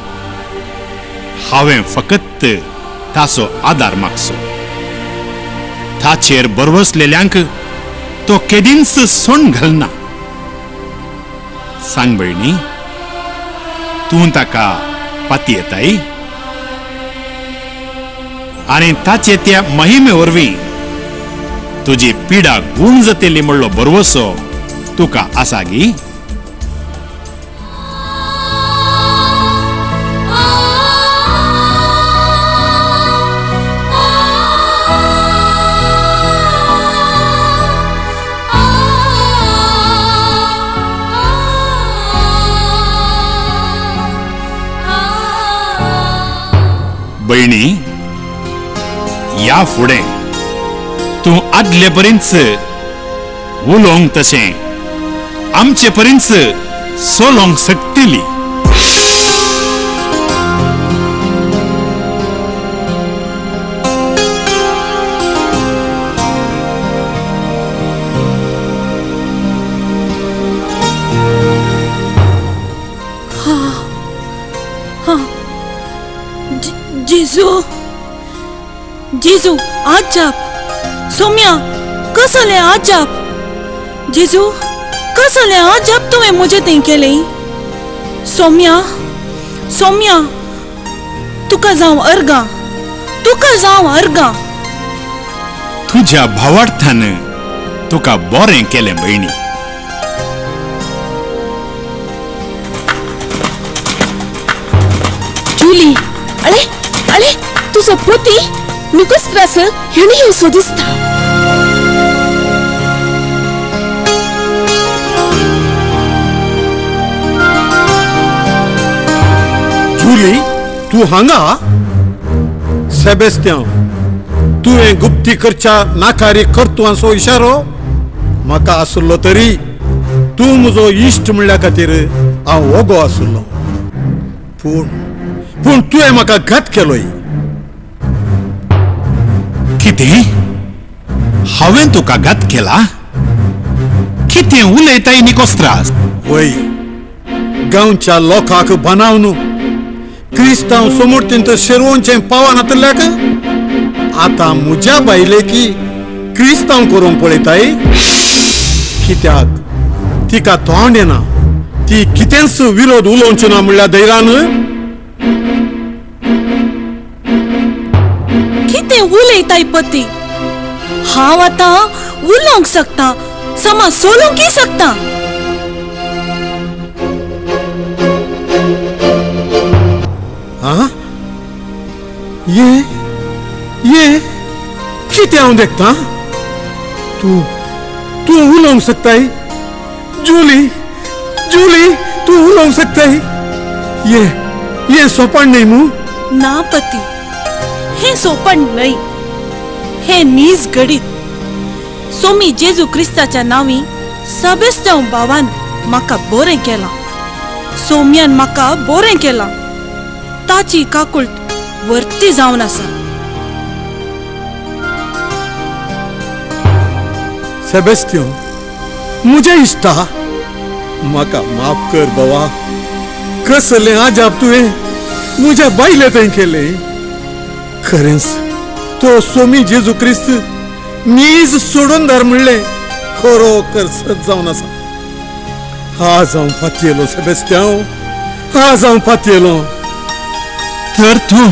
हांवें फकत ताचो आदार मागचो. ताचेर बरवसलेल्यांक तो केदींच सोण घालना. सांग बहिणी, तूं ताका पाती येताय? आनी ताचे त्या महिमे वरवीं तुजी पिडा गुण जातेली म्हणलो बरवसो तुका आसा गी? बहिणी, या फुडें तूं आदले पर्यंत उलोवंक तशें आमचे पर्यंत सोलोवंक शकतली. जेजू आजाप. सोम्या कसले आजाप. जेजू कसले आजाप तुवें मुझे तें केलें. सोम्या सोम्या तुका जावं अर्गा. तुका जावं अर्गा. तुझ्या भावार्थान तुका बरें केलें बहिणी. जुली, अळे अळे तुझो पती निकोस्त्रास ह्याने येवचो दिसता. जुली, तू हांगा? सेबेस्तियान, तुवें गुप्ती करच्या नाकारी कर्तुवाचो इशारो म्हाका आसलो तरी तूं म्हजो इश्ट म्हणल्या खातीर हांव वगो आसलो. पूण तुवें म्हाका घात केलोय. कितें? हांवें तुका घात केला? कितें उलयताय निकोस्त्रास? वय, गांवच्या लोकांक बनावन क्रिस्तांव समोरतींत शिरवोवचें पावन आतल्याक आतां म्हज्या बायलेकी क्रिस्तांव करूंक पळयताय. कित्याक तिका तोंड येना. ती कितेंच विरोध उलोवची ना म्हणल्या धैर्यान. कितें उलयताय पती? हांव आतां उलोंक सकता समा सोलोंक ही सकता हाँ ये किती हांव देखता तू उलोंक सकता है जूली तू उलोंक सकता है ये सोपण नहीं मू ना पती हे सोपण नाही हे नीज गडीत सोमी जेजू क्रिस्ताच्या नावी सबेस्तांव भावान म्हाका बोरें केला सोम्यान म्हाका बोरें केला ताची काकुळट वर्ती जावन आसा सेबेस्टियन मुझे इष्टा म्हाका माफ कर बाबा कसले आजाब तुवें मुझ्या बायले थंय केले खरेंच तो सोमी जेजू क्रिस्त नीज सोडून धर म्हणले खरोखर सत जावन आसा आज हांव फातयेलो सेबेस्टियन आज हांव फातयेलो तर तू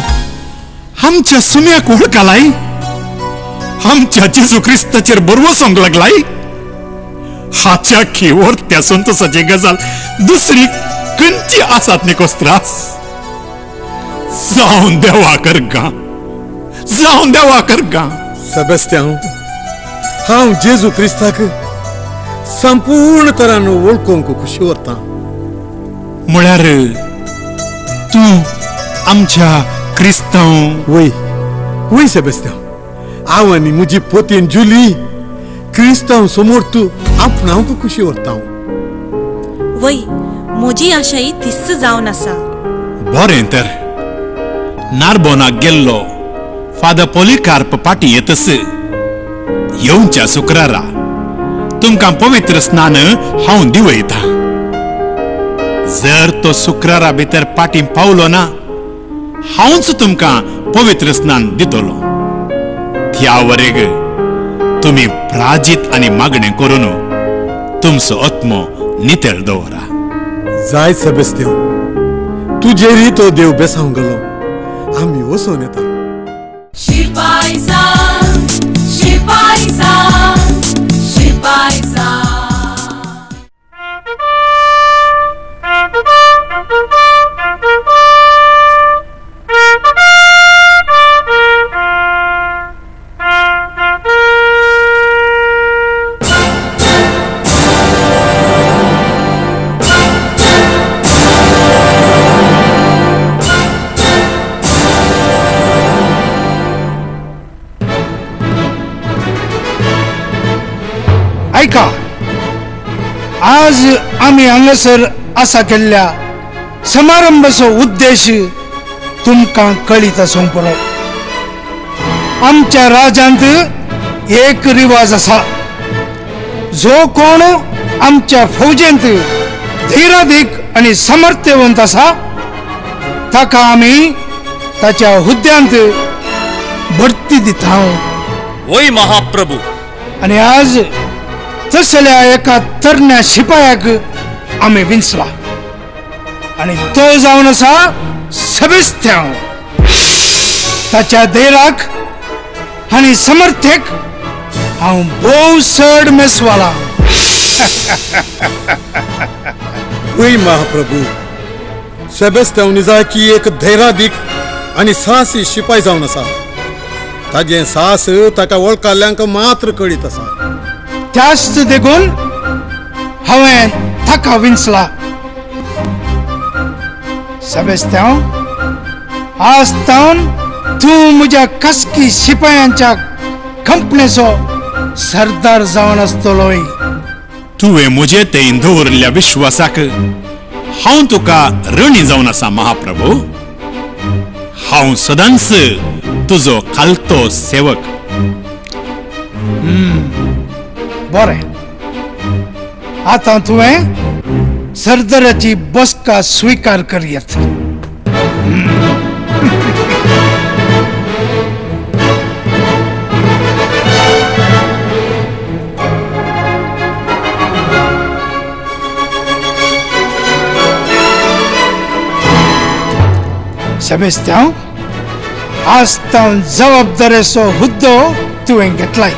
आमच्या सुम्याक वळखलाय आमच्या जेजू क्रिस्ताचेर बरवो सोंग लागलाय हाच्या खेवर त्या संतोसाची गजाल दुसरी खंयची आसात न्ही कोस त्रास जावन देवा कर गा सेबेस्टियन हांव जेजू क्रिस्ताक संपूर्ण तरान वळखूंक खुशी वता म्हळ्यार तू आमच्या क्रिस्तांव वय सेबेस्टियन हांव आनी म्हजी पोतीन जुली क्रिस्तांव समोर तू आपणावक खुशी वता वय म्हजी आशाई तिस्स जावन आसा बरें तर नार्बोनाक गेल्लो फादर पॉलिकार्प पाटी येतस येवच्या शुक्रारा तुमकां पवित्र स्नान हांव दिवयता जर तो शुक्रारा भितर पाटी पावलो ना हांवच तुमकां पवित्र स्नान दितलो त्या वरेग तुम्ही प्राजीत आनी मागणें करून तुमचो आत्मो नितळ दवरा जाय सेबेस्टियन तुजेरी तो देव बेसावंक गेलो आमी वचून येता शिपायसा शिपायसा शिपायसा ऐका आज आम्ही हांगासर आसा केल्ल्या समारंभाचो उद्देश तुमकां कळीत आसूंक पुरो आमच्या राज्यांत एक रिवाज आसा जो कोण आमच्या फौजेंत धैर्याधीक आनी समर्थवंत आसा ताका आमी ताच्या हुद्द्यांत बढती दिता वय महाप्रभू आनी आज तसल्या एका तरण्या शिपायाक आमी विंचला आनी तो जावन आसा सेबेस्टियन ताच्या धैर्याक आनी समर्थेक हांव भोव चड मेसवाला वय महाप्रभू सेबेस्टियनिजाची एक धैर्याधीक आनी साहसी शिपाय जावन आसा ताजें साहस ताका वळखल्ल्यांक मात्र कळीत आसा त्याच देखून हांवें ताका विंचला सेबेस्टियन आज तावन तूं म्हज्या खासगी शिपायांच्या कंपनीचो सरदार जावन आसतलोय तुवें म्हजे तें दवरल्या विश्वासाक हांव तुका ऋणी जावन आसा महाप्रभू हांव सदांच तुजो खालतो सेवक बरें आता तुवें सरदाराची बसका स्वीकार करियत सेबेस्टियन आज तावन जबाबदारेचो हुद्दो तुवें घेतलाय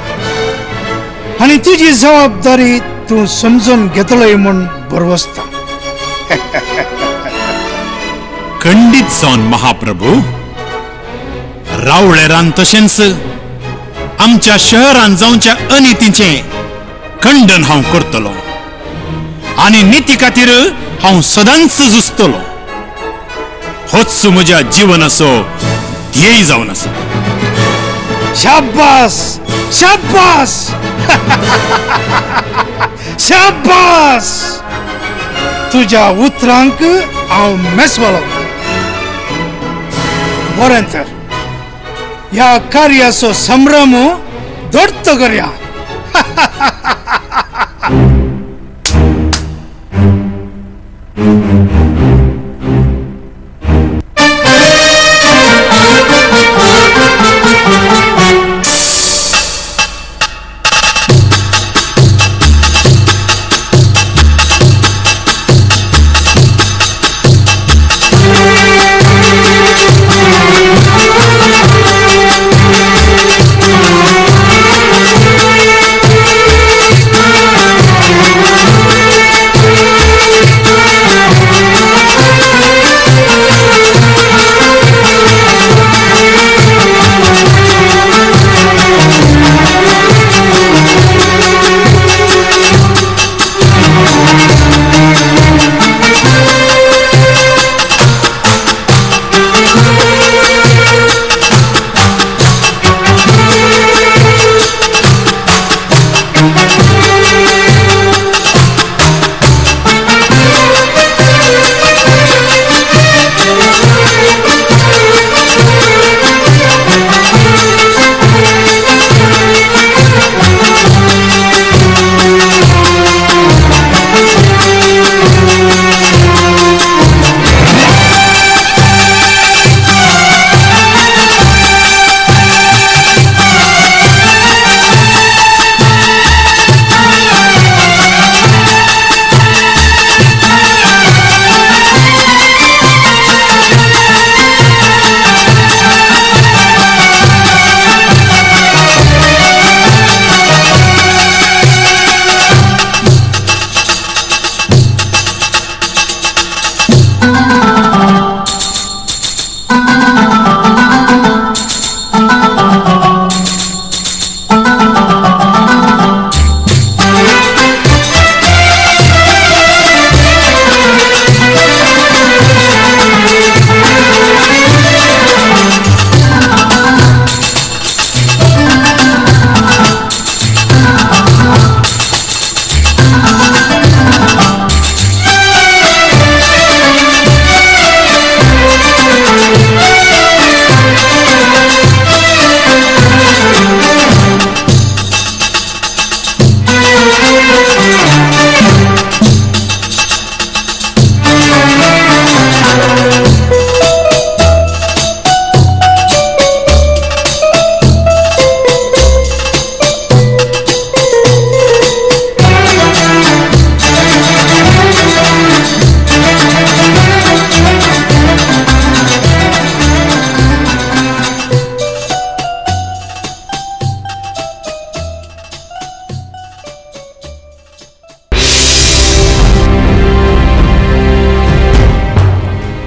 आणि तुझी जबाबदारी तू समजून घेतलंय म्हूण बरवसता. खंडीत जावन महाप्रभू, रावळेरान तशेंच आमच्या शहरान जावच्या अनितीचे खंडन हांव करतलो आणि निती खातीर हांव सदांच झुजतलो. होच म्हज्या जिवनाचो ध्येय जावन आसा. शाबास शाबास शाबास. तुझ्या उतरांक हांव मेसवलो. बरें तर ह्या कार्याचो संभ्रम धोडत करया.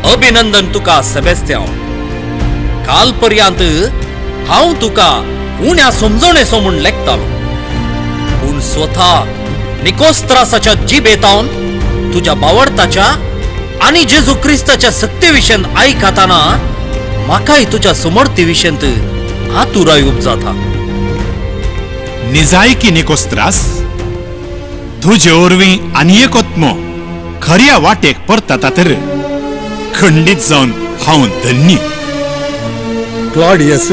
अभिनंदन तुका सेबेस्त्यांव. काल पर्यंत हांव तुका उण्या समजणेचो म्हूण लेखतालो, पूण स्वता निकोस्त्रासाच्या जिबेतावन तुज्या बावडताच्या आनी जेजू क्रिस्ताच्या सक्तीविशयेन आयकताना म्हाकाय तुज्या समर्थीविशयेंत आतुराय उपजाता. निजायकी निकोस्त्रास, तुजे ओरवीं आनी एक आत्मो खऱ्या वाटेक परतता तर खंडीत जावन हांव धन्य. क्लॉडियस,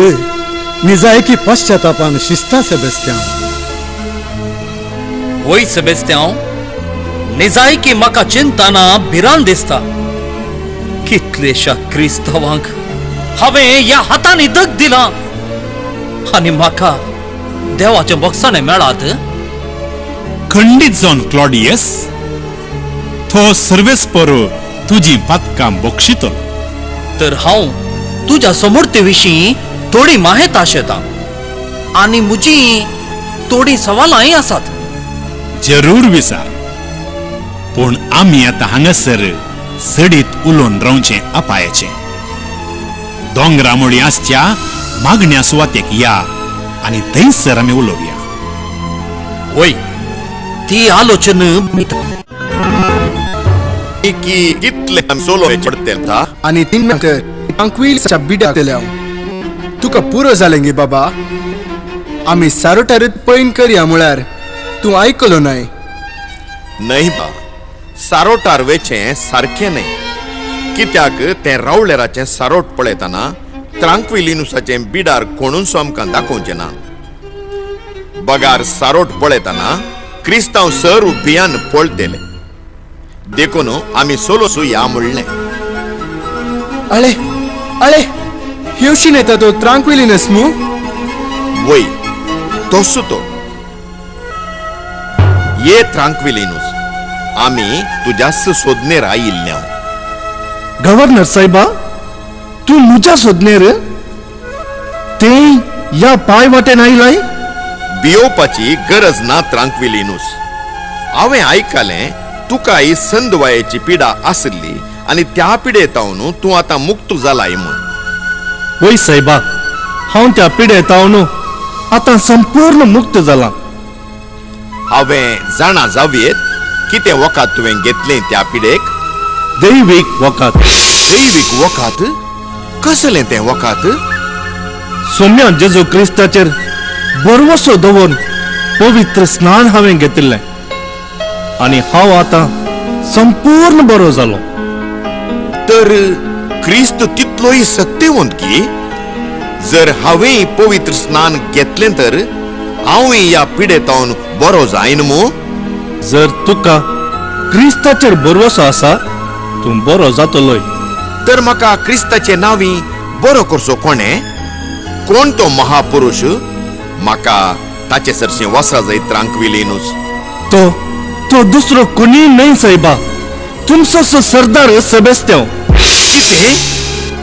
निजायकी पश्चातापान शिस्ता सेबेस्त्यांव. वय सेबेस्त्यांव, निजायकी म्हाका चिंतना भिरांत दिसता. कितलेशा क्रिस्तावांक हांवें ह्या हातांनी दग दिला आनी म्हाका देवाच्या बक्षाने मेळात. खंडीत जावन क्लॉडियस, तो सर्वेस्पर तुजी पदकां बक्षितलो. तर हांव तुज्या समर्थीविशीं थोडी माहिती आशेतां आनी म्हजी थोडी सवालांय आसात. जरूर विचार. पूण आमी आतां हांगासर सडीत उलोवन रावचें अपायाचें. दोंगरा मोडी आसच्या मागण्या सुवातेक या आनी थंयसर आमी उलोवया. वय ती आलोचना कितले सोलो पडते आणि तीन नंतर ट्रांक्विलच्या बिड्यातल्या तुका पुरो जालें गे बाबा. आमी सारोटारीत पळयन करया म्हळ्यार तूं आयकलो नाय. नाही बा, सारोटार वेचें सारखें न्हय. कित्याक तें रावळेराचें सारोट पळयतना ट्रांक्विलिनुसाचें बिडार कोणूच आमकां दाखोवचें ना. बगार सारोट पळयतना क्रिस्तांव सर उबियान पळतले देखून आमी सोलोसू या म्हणलें. अळे अळे येवशीन येता तो ट्रांक्विलिनस मू. वय तोसू तो ये ट्रांक्विलिनुस. आमी तुज्यास सोदनेर आयिल्ल्या. गव्हर्नर साहेबा, तू मुझ्या सोदनेर ते या पाय वाटेन आयलाय. भियोवपाची गरज ना ट्रांक्विलिनुस. हांवें आयकलें तुका ही संदवायेची पिडा आसली आनी त्या पिडेतावन तूं आतां मुक्त जालाय म्हूण. वय साहेबा, हांव त्या पिडेतावन आतां संपूर्ण मुक्त जाला. हांवें जाणा जावेत कितें वखात तुवें घेतलें त्या पिडेक. दैवीक वखात. दैवीक वखात? कसलें तें वखात? सोम्या जेजू क्रिस्ताचेर बरवसो दवरून पवित्र स्नान हांवें घेतिल्लें आनी हांव आतां संपूर्ण बरो जालो. तर क्रिस्त तितलोय सत्यवंत की जर हांवें पवित्र स्नान घेतलें तर हांवूय ह्या पिडेतावन बरो जायन मू. जर तुका क्रिस्ताचेर बरवसो आसा तूं बरो जातलोय. तर म्हाका क्रिस्ताचे नांवी बरो करचो कोणे? कोण तो महापुरुष? म्हाका ताचे सरशें वसा जाय ट्रांक्विलिनुस. तो दुसरो कोणी नाही साहेबा, तुमचो सरदार सेबेस्त्यांव. कितें?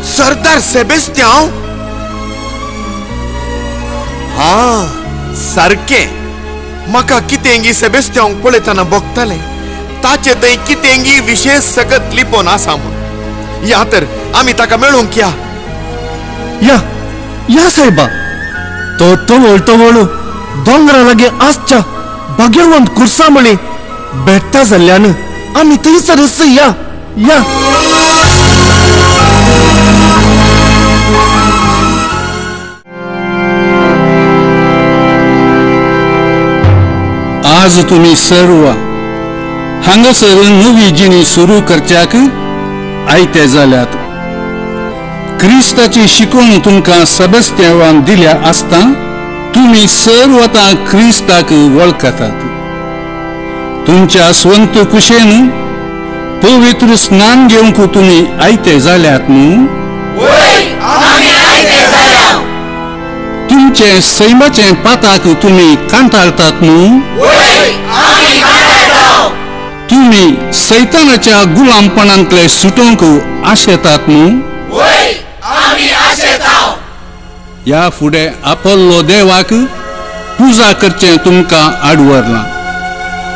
सरदार सेबेस्त्यांव? हा सारकें. म्हाका कितेंगी सेबेस्त्यांव पळयतना भोगतालें ताचे थंय कितेंगी विशेष सगत लिपोन आसा म्हूण. या तर आमी ताका मेळूंक या. या साहेबा. तो तवळ दोंगरा लागी आसच्या भाग्यवंत कुर्सामणी भेटता जाल्ल्यान आमी थंयसर या. आज तुम्ही सर्व हांगासर नवी जिणी सुरू करच्याक आयते जाल्यात. क्रिस्ताची शिकवण तुमकां सेबेस्त्यांवान दिल्या आसता तुम्ही सर्व आतां क्रिस्ताक वळखतात. तुमच्या स्वंत कुशेन पवित्र स्नान घेवंक तुम्ही आयते जाल्यात न्हू. तुमचे सैमाचे पाताक तुम्ही कांताळतात न्हू. तुम्ही सैतानाच्या गुलामपणांतले सुटोवंक आशेतात न्हू. या फुडें आपोल्लो देवाक पुजा करचें तुमकां आडवरलां.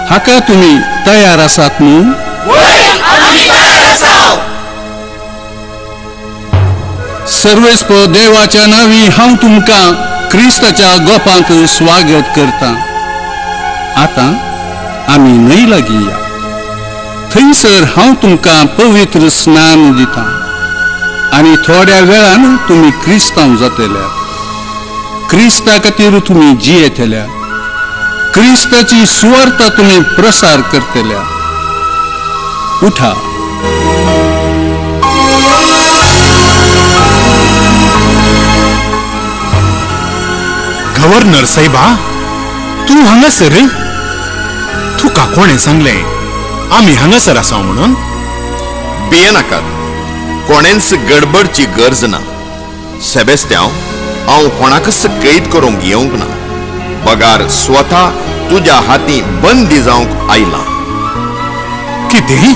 हाका तुम्ही तयार आसात न्हू. सर्वेस्प देवाच्या नांवी हांव तुमकां क्रिस्ताच्या गोपांक स्वागत करता. आतां आमी न्हंय लागीं या. थंयसर हांव तुमकां पवित्र स्नान दिता आनी थोड्या वेळान तुम्ही क्रिस्तांव जातल्या. क्रिस्ता खातीर तुम्ही जियेतल्या. क्रिस्ताची सुवार्ता तुम्ही प्रसार करतल्या. उठा. गव्हर्नर साहेबा, तू हांगासर? तुका कोणे सांगलें आमी हांगासर आसा म्हणून? भियेनाकात. कोणेंच गडबडची गरज ना. सेबेस्त्यांव, हांव कोणाकच कैद करूंक येवंक ना. बगार स्वता तुज्या हाती बंदी जावंक आयला. कितें?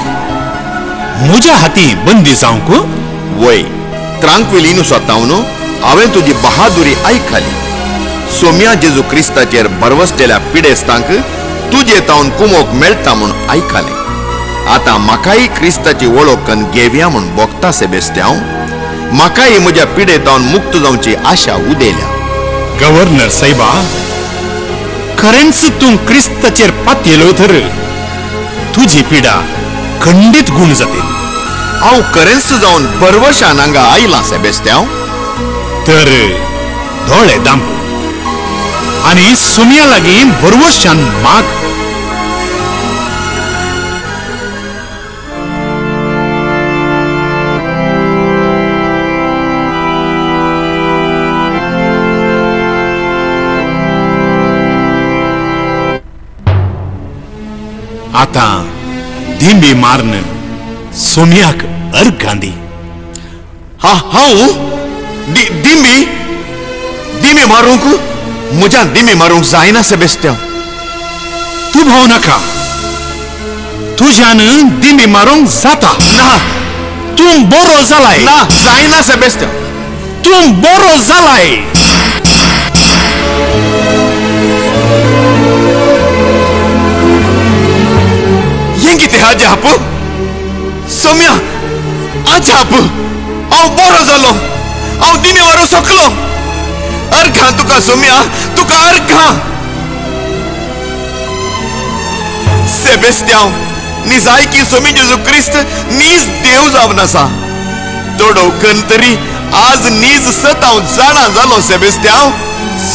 म्हज्या हाती बंदी जावंक? वय. ट्रांक्विलिनुस आतावन हांवें तुजी बहादुरी आयकली. सोम्या जेजू क्रिस्ताचेर बरवसलेल्या पिडेस्तांक तुजे तावन कुमोक मेळटा म्हूण आयकले. आता म्हाकाय क्रिस्ताची वळख करून घेवया म्हूण बोगता सेबेस्त्यांव. म्हाकाय म्हज्या पिडेतावन मुक्त जावची आशा उदेल्या. गव्हर्नर साहेबा, खरेंच तूं क्रिस्ताचेर पात येलो तर तुजी पिडा खंडीत गुण जाते. हांव खरेंच जावन परवशान हांगा आयलां सेबेस्त्यांव. तर दोळे दांपू आनी सोम्या लागीं बरवशान माग. आता धिंबी मारन सोम्याक अर्घांदी. हांव दिमी मारूंक म्हज्या दिमी मारूंक जायना सेबेस्त्यांव. तूं भाव नाका, तुज्यान दिमी मारूंक जाता. ना, तूं बरो जालाय. ना, जायना सेबेस्त्यांव. तूं बरो जालाय. हें कितें आजी आपू? सोम्या, आजी आपू, हांव बरो जालो. हांव दिमी मारूं शकलो. अर्घां तुका सोम्या, तुका अर्घां. सेबेस्त्यांव, निजायकी सोमी जेजू क्रिस्त नीज देव जावन आसा. तोडो करून तरी आज नीज सत हांव जाणा जालो सेबेस्त्यांव.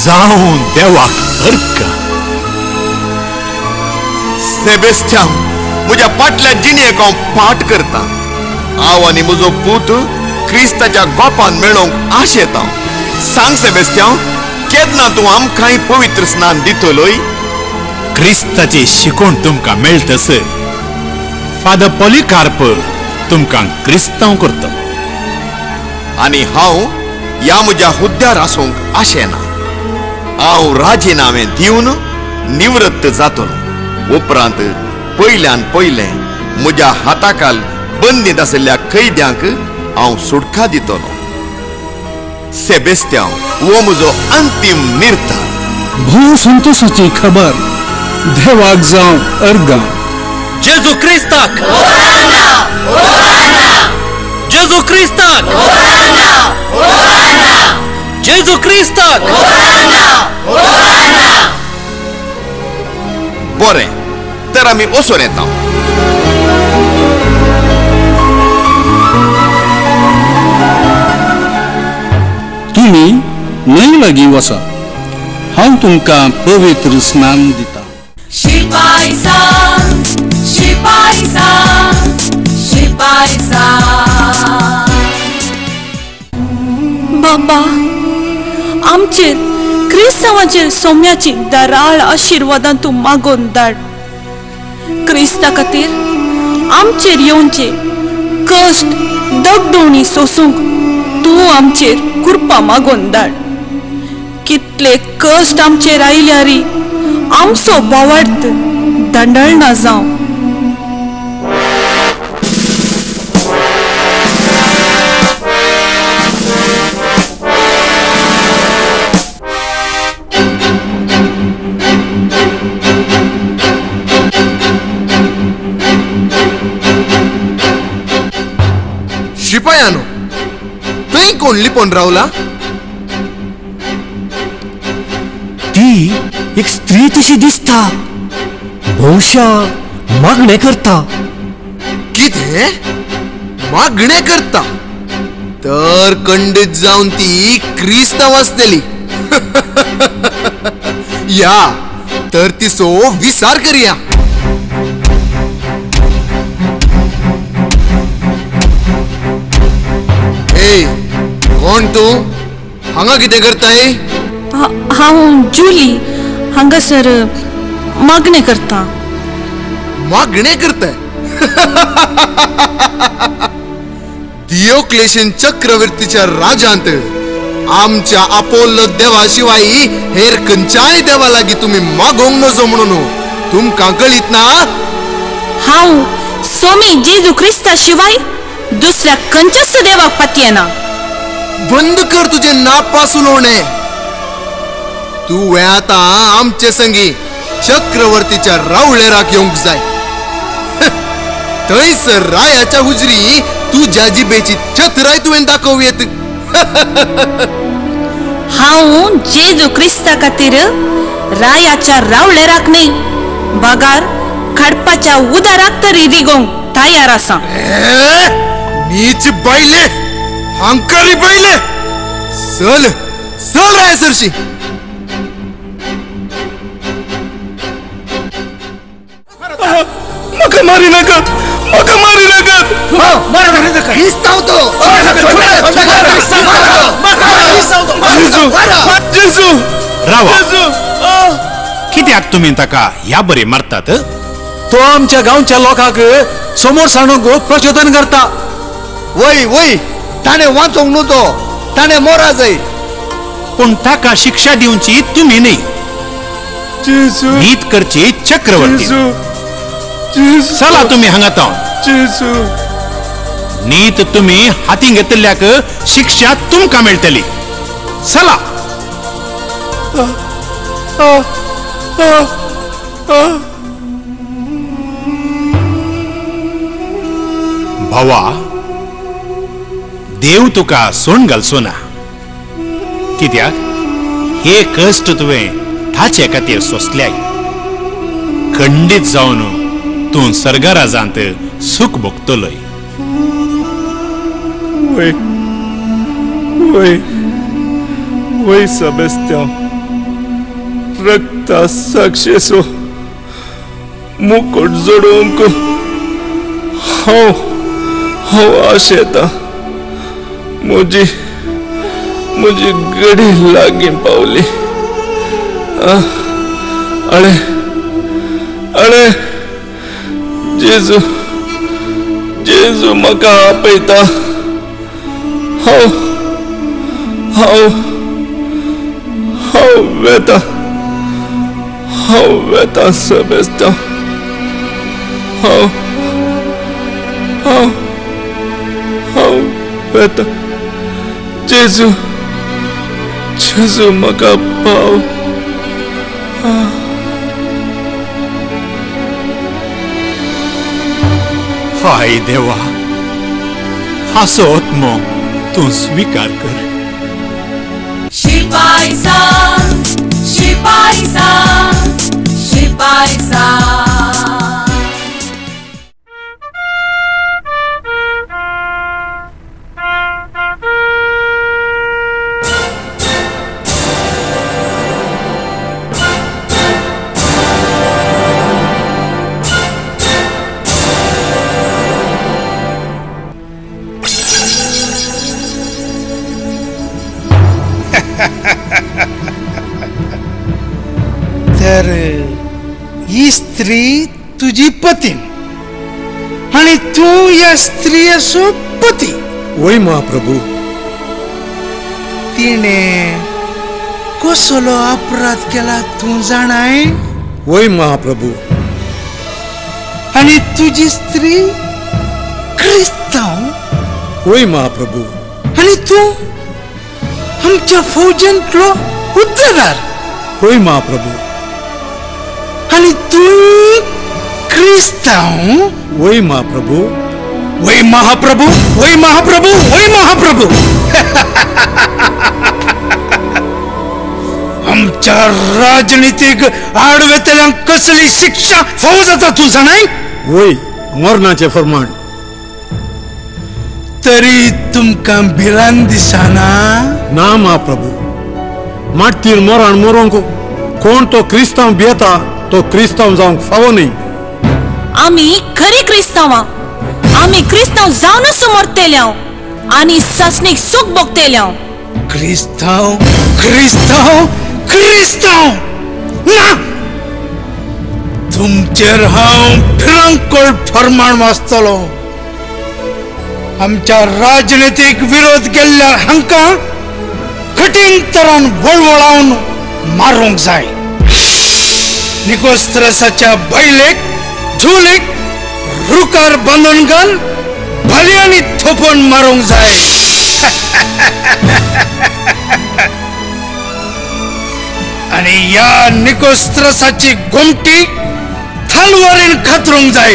जावन देवाक अर्घां. सेबेस्त्यांव, म्हज्या फाटल्या जिणेक हांव पाट करता. हांव आनी म्हजो पूत क्रिस्ताच्या गोपान मेळोवंक आशेतां. सांग सेबेस्त्यांव, केन्ना तूं आमकांय पवित्र स्नान दितलोय? क्रिस्ताची शिकोण तुमकां मेळटस फादर पॉलिकार्प तुमकां क्रिस्तांव करता. आनी हांव ह्या म्हज्या हुद्द्यार आसूंक आशेना. हांव राजिनामे दिवन निवृत्त जातलो. उपरांत पयल्यान पयलें म्हज्या हाताखाल बंदीत आशिल्ल्या कैद्यांक हांव सुटका दितलो. सेबेस्त्यांव, हो म्हजो अंतीम निर्धार. भोव संतोशाची खबर. देवाक जावं अर्घां. जेजू क्रिस्ताक जेजू क्रिस्ताक जेजू क्रिस्ताक. बरें, तर आमी वचून येता. तुम्ही न्हंय लागीं वचा. हांव तुमकां पवित्र स्नान दिता. शिपाई सांग, शिपाई सांग, शिपाई सांग. बाबा, आमचेर क्रिस्तांवाचेर सोम्याची दाराळ आशिर्वादां तूं मागोवन धाड. क्रिस्ता खातीर आमचेर येवचे कश्ट दगदवणी सोसूंक तूं आमचेर कृपा मागोवन धाड. कितले कश्ट आमचेर आयल्यारी आमचो बोवार्थ दंडळना जावं. शिपायानो, थंय कोण लिपोन रावला? ती एक स्त्री तशी दिसता. भोवशा मागणे करता. कितें? मागणे करता? तर खंडीत जावन ती क्रिस्तांव आसतली. या तर तिचो विचार करया. ए, कोण तू? हांगा कितें करताय? हांव जुली हांगासर मागणे करता. मागणे करताय? दियोक्लेशन चक्रवर्तीच्या राज्यांत आमच्या अपोल्लो देवा शिवाय हेर खंयच्याय देवा लागीं तुम्ही मागोंक नजो म्हणून तुमकां कळीत ना? हांव सोमी जेजू क्रिस्ता शिवाय दुसऱ्या खंयच्याच देवाक पातयेना. बंद कर तुझे नापास उलोवणे. तू आता आमचे संगी चक्रवर्तीच्या रावळेराक येऊंक जाय. थंयसर रायाच्या हुजरी तू जाजिबेची छत्राय तुवें दाखोव येत. हांव जेजू क्रिस्ता खातीर रायाच्या रावळेराक न्ही बगार खडपाच्या उदाराक तरी रिगोंक तयार आसा. नीच बायले, हांकारी बायले, चल चल रायसरशी. मका मारी नका, मका मारी नका. जेजू रावा, कित्याक तुमी ताका ह्या बरी मारतात? तो आमच्या गांवच्या लोकांक समोर सांडूंक प्रचोदन करता. वय वय, ताणे वाचोंक न्हू तो, ताणे मोरा जाय. पूण ताका शिक्षा दिवची तुमी न्ही, नीत करची चक्रवर्ती. चला तुम्ही हांगा नीत तुम्ही हाती घेतल्याक शिक्षा तुमकां मेळटली. चला. भावा, देव तुका सोण घालचो ना. कित्याक हे कश्ट तुवें ताचे खातीर सोंसल्याय. खंडीत जावन तूं सर्गराजांत सुख भोगतलोय. वय वय वय सबेस्त्या रक्ता साक्षेचो मुकुट जोडूंक हांव आशेता. म्हजी घडी लागीं पावली. अळे अळे जेजू जेजू म्हाका आपयता. हांव वेता सबेस्ता. हांव वेता. जेजू म्हाका पाव. हाय देवा, हाचो आत्मो तूं स्वीकार कर. शिपाई सांग, शिपाई सांग, शिपाई सांग. तर ही स्त्री तुझी पतीन आणि तू या स्त्रियेचो पती. वय महाप्रभू. तिने कसलो अपराध केला तू जाणाय? वय महाप्रभू. आणि तुझी स्त्री क्रिस्तांव. वय महाप्रभू. आणि तू आमच्या फौजांतलो उद्धारदार. वय महाप्रभू. आणि तू क्रिस्तांव. वय महाप्रभू. वय महाप्रभू. वय महाप्रभू. वय महाप्रभू. आमच्या राजनीतिक आडवेतल्यांक कसली शिक्षा फावो जाता तू जाणाय? वय मरणाचे फरमान. तरी तुमकां भिरांत दिसना? ना महाप्रभू. माटतील मरण मरोंक कोण तो क्रिस्तांव भियेता तो क्रिस्तांव जावंक फावो न्ही. आमी खरी क्रिस्तांवां. आमी क्रिस्तांव जावनच मरतेल्यांव आनी ससणीक सूख भोगतेल्यांव. क्रिस्तांव क्रिस्तांव क्रिस्तांव ना. तुमचेर हांव भिरांकूळ फरमान वाचतलो. आमच्या राजनीतिक विरोध केल्ल्या हांकां कठीण तरान वळवळावन मारूंक जाय. निकोस्त्रसाच्या बैलेक झुलीक रुकार बांदून घाल भलयांनी थोपून मारूंक जाय. या निकोस्त्रसाची गोमटी थालवारीन खातरूंक जाय.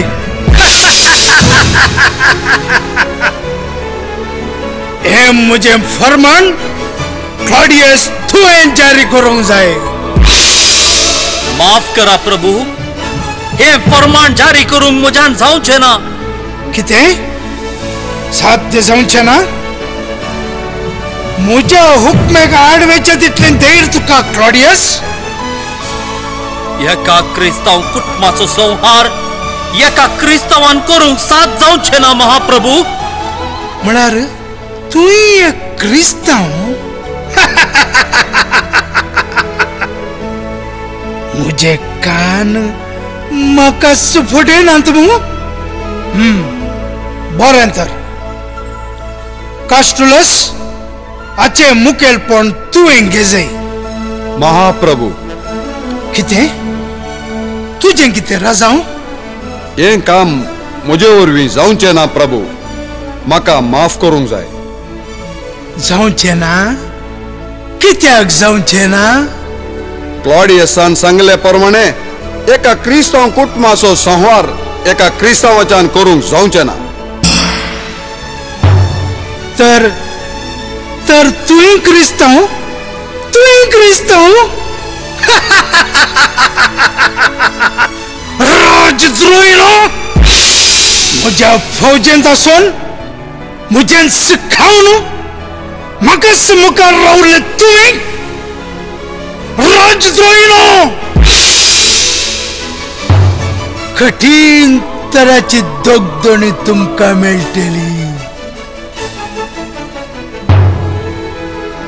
हे मुझे फरमान क्लॉडियस तुवें जारी करूंक जाय. माफ करा प्रभू, हे फरमान जारी करूंक म्हज्यान जावचें ना. कितें साध्य जावचें ना? म्हज्या हुकमेक आडवेचें तितलें धैर्य तुका क्लॉडियस? एका क्रिस्तांव कुटुंबाचो संहार एका क्रिस्तावान करूंक साथ जावचें ना महाप्रभू. म्हळ्यार तूं एक क्रिस्तांव? म्हजे कान म्हाका सुफटयनात मू. बरें तर कास्टुलस हाचे मुखेलपण तुवें घेजय. महाप्रभू, कितें तुजें कितें राजांव? हें काम म्हजे वरवीं जावचें ना प्रभू. म्हाका माफ करूंक जाय. जावचें ना? कित्याक जावचें ना? क्लॉडियसान सांगले प्रमाणे एका क्रिस्तांव कुटुंबाचो संहार एका क्रिस्तांवाच्यान करूंक जावचें ना. तर तर तुवें क्रिस्तांव? तुवें क्रिस्तांव? राजद्रोहीलो! म्हज्या फौजेंत आसून म्हजें शिखावन म्हाकाच मुखार रावले तुवें? राजद्रोहीलो! कठीण तराची दोगदणी तुमकां मेळटली.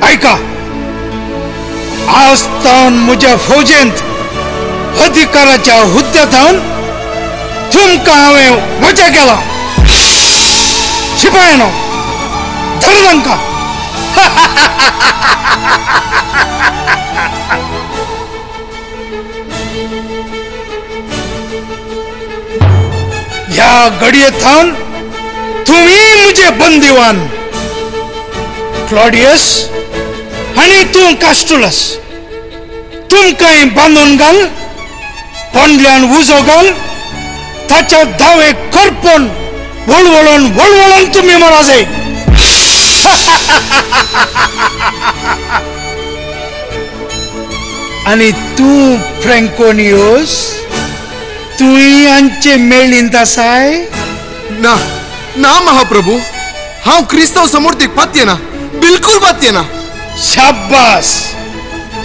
ऐका, आज तावन म्हज्या फौजेंत अधिकाराच्या हुद्द्यात हावन तुमकां हांवें वजा केला. शिपायानो, धर तांकां. ह्या घडयेंत हावन तुमी म्हजे बंदिवान. क्लॉडियस आनी तूं कास्टुलस, तुमकांय बांदून घाल, पोंडल्यान उजो घाल, ताच्या धावे करपून वळवळून तुम्ही मरा जाय. आनी तूं फ्रँकोनियोस, तुंय हांचे मेळींत आसाय? ना ना महाप्रभू, हांव क्रिस्तांव समर्थीक पातये ना, बिलकुल पातये ना. शाब्बास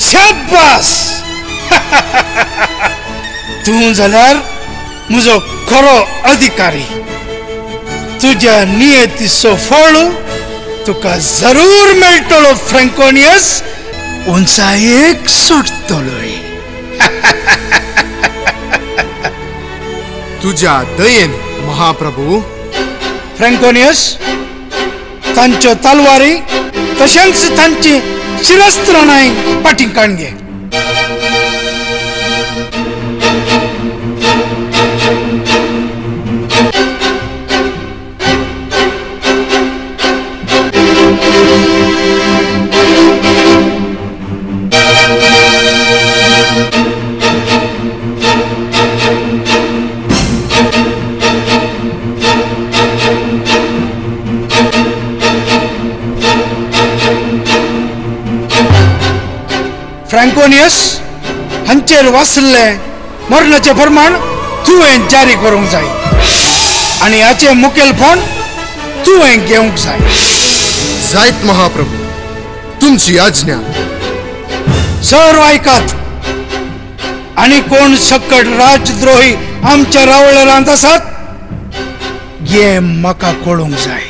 शाब्बास. तूं जाल्यार म्हजो खरो अधिकारी. तुज्या नियतीचो फळ तुका जरूर मेळटलो फ्रँकोनियस. उंचायेक सुटतलोय. तुज्या दयेन महाप्रभू. फ्रँकोनियस, तांच्यो तलवारी तशेंच तांची शिरस्त्रणाय पाटीं काडून घे. फ्रँकोनियस, हांचेर वाचले मरणाचे फरमान तुवें जारी करूंक जाय आनी हाचे मुखेलपण तुवें घेवंक जाय. जायत महाप्रभू, तुमची आज्ञा. सर्व ऐकात. आनी कोण सकट राजद्रोही आमच्या रावळेरांत आसात हे म्हाका कळूंक जाय.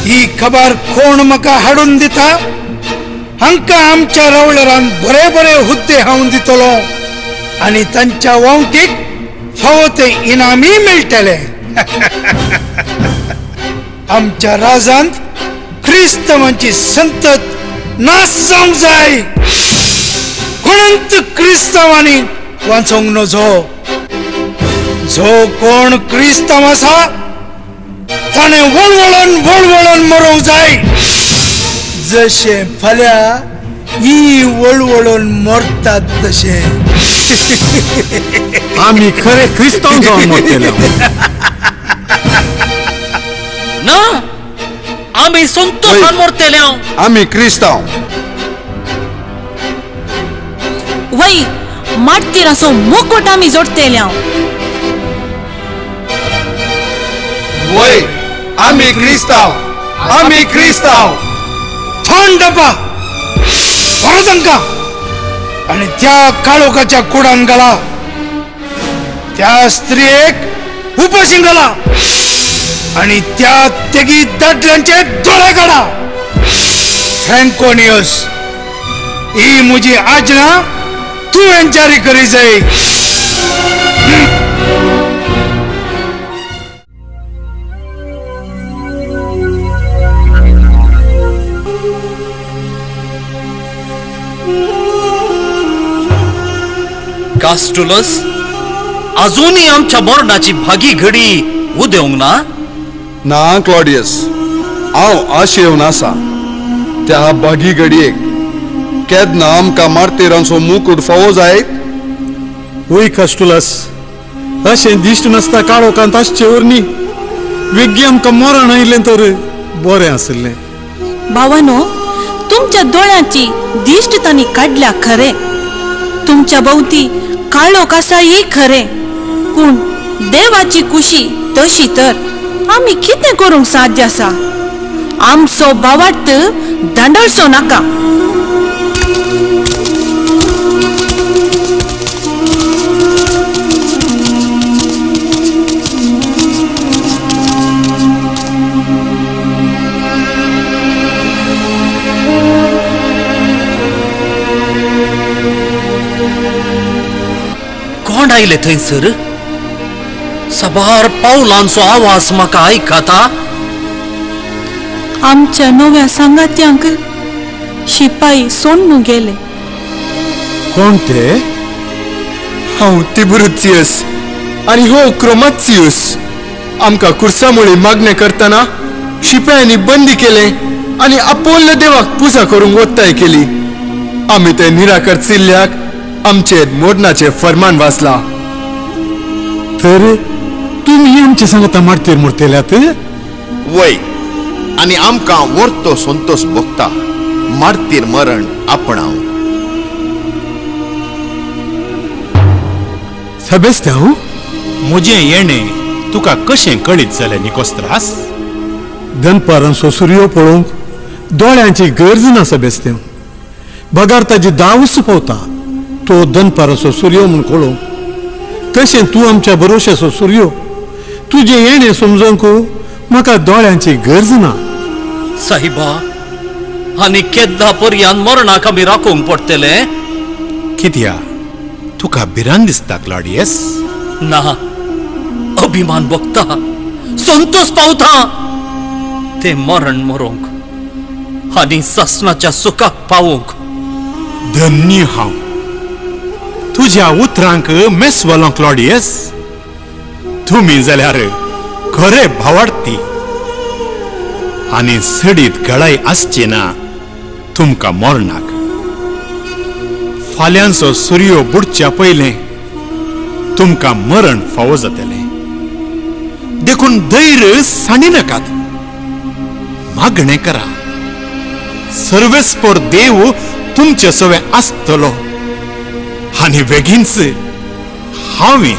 ही खबर कोण म्हाका हाडून दिता हांकां आमच्या रावळेरांत बरे बरे हुद्दे हांव दितलो आनी तांच्या वंकीक फावो ते इनामी मेळटले. आमच्या राजांत क्रिस्तवांची संतत नाश जावंक जाय. कोणंत क्रिस्तवांनी वाचोंक नजो. जो कोण क्रिस्तव आसा ताणें वळवळून मरूंक जाय. जशें फाल्यां ही वळवळून मरतात तसे आम्ही खरे क्रिस्तांव जावन मरतले ना आम्ही संतोषान मरतले आम्ही क्रिस्तांव वय माटतीर असो मुकुट आम्ही जोडतेल्या वय आम्ही क्रिस्तांव आम्ही क्रिस्तांव थंड पा वरदंका आणि त्या काळोखाच्या कुडान गेला त्या स्त्रियेक उपशिंगला आणि त्या तेगी दाटल्यांचे डोळे काढा थँकोनियस ही मुजी आज्ञा तू जारी करी जाई कास्टुलस अजूनही आमच्या मरणाची भागी घडी उदेवंक ना ना क्लॉडियस हांव आशेवन आसा त्या भागी घडयेक केन्ना आमकां मार्तेरांचो मुकुट फावो जायत वय कास्टुलस अशें दिश्ट नासता काळोखांत आसचे वरनी वेगी आमकां मरण आयलें तर बरें आसलें भावानो तुमच्या दोळ्यांची दिश्ट तांणी काढल्या खरे तुमच्या भोवती काळोख आसा ही खरे पूण देवाची कुशी तशी तर आम्ही कितें करूंक साध्य आसा आमचो भावार्थ दांडळसो नाका कोण आयले थंयसर सबार पावलांचो आवाज म्हाका आयकता आमच्या नव्या सांगात्यांक शिपाई सोडून गेले कोण ते हांव तिबुरुत्सियस आणि हो क्रोमात्सियस आमकां कुर्सामुळे मागणे करतना शिपायांनी बंदी केले आणि अपोल्ल देवाक पुजा करूंक वत्ताय केली आम्ही ते निराकर चिल्ल्याक आमचे मोडनाचे फरमान वाचला तर तुम्ही आमचे सांगता मारतेर मुरतेल्यात वय आणि आमकां वर्तो संतोष भोगता मारतीर मरण आपणाव सबेस्तांव म्हजें येणें तुका कशें कळीत जालें निकोस्त्रास दनपारांचो सूर्य पळोवंक दोळ्यांची गरज ना सबेस्तांव बगार ताजी दावूस पावता तो दनपाराचो सूर्य म्हूण कळोवंक तशें तूं आमच्या भरोशाचो सूर्य तुजें येणें समजोवंक म्हाका दोळ्यांची गरज ना साहिबा आनी केद्दा पर्यान मरणाक आमी राखूंक पडटले कित्या तुका भिरांत दिसता क्लॉडियस ना अभिमान भोगता संतोष पावता ते मरण मरोंक आनी ससनाच्या सुखाक पावोंक धन्य हांव तुज्या उतरांक मेसवलो क्लॉडियस तुमी जाल्यार खरे भावार्थी आनी सडीत गळाय आसची ना तुमकां मरणाक फाल्यांचो सूर्य बुडच्या पयलें तुमकां मरण फावो जातलें देखून धैर्य साणिनाकात मागणें करा सर्वेस्पर देव तुमचे सवे आसतलो आनी बेगीनच हांवें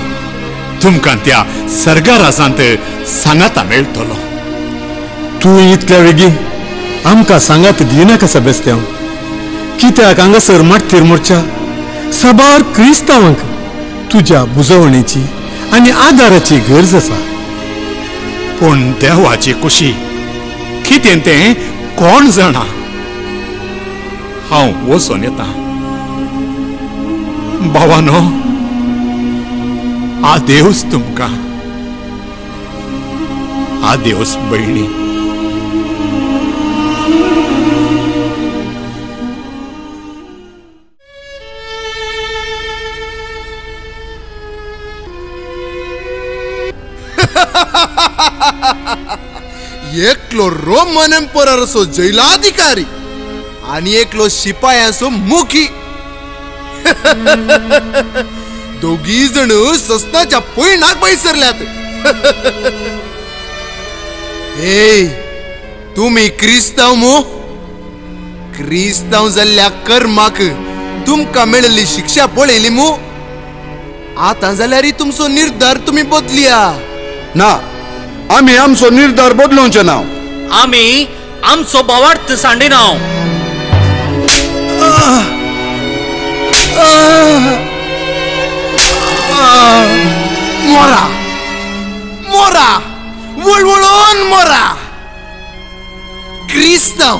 तुमकां त्या सर्गारासांत सांगाता मेळटलो तूं इतल्या बेगीन आमकां सांगात दिनाका सबेस्तांव कित्याक हांगासर मारतेर मोर्चा साबार क्रिस्तांवांक तुज्या बुजवणेची आनी आदाराची गरज आसा पूण देवाची कुशी कितें तें कोण जाणा हांव वचून येता भावानो आदेवस तुमकां आदेवस भयणी एकलो रोमन एम्पररचो जैलाधिकारी आणि एकलो शिपायांचो मुखी. दोघी जण सस्ताच्या पयणाक पैसरल्यात. ए तुम्ही क्रिस्तांव मो? क्रिस्तांव जाल्ल्या कर्माक तुमका मेळिल्ली शिक्षा पळयली मो? आता जाल्यार तुमचो निर्धार तुम्ही बदलिया. ना, आम्ही आमचो निर्धार बदलोवचे ना. आम्ही आमचो बोवार्थ सांडिना. मोरा मोरा वळवळून मोरा. क्रिस्तांव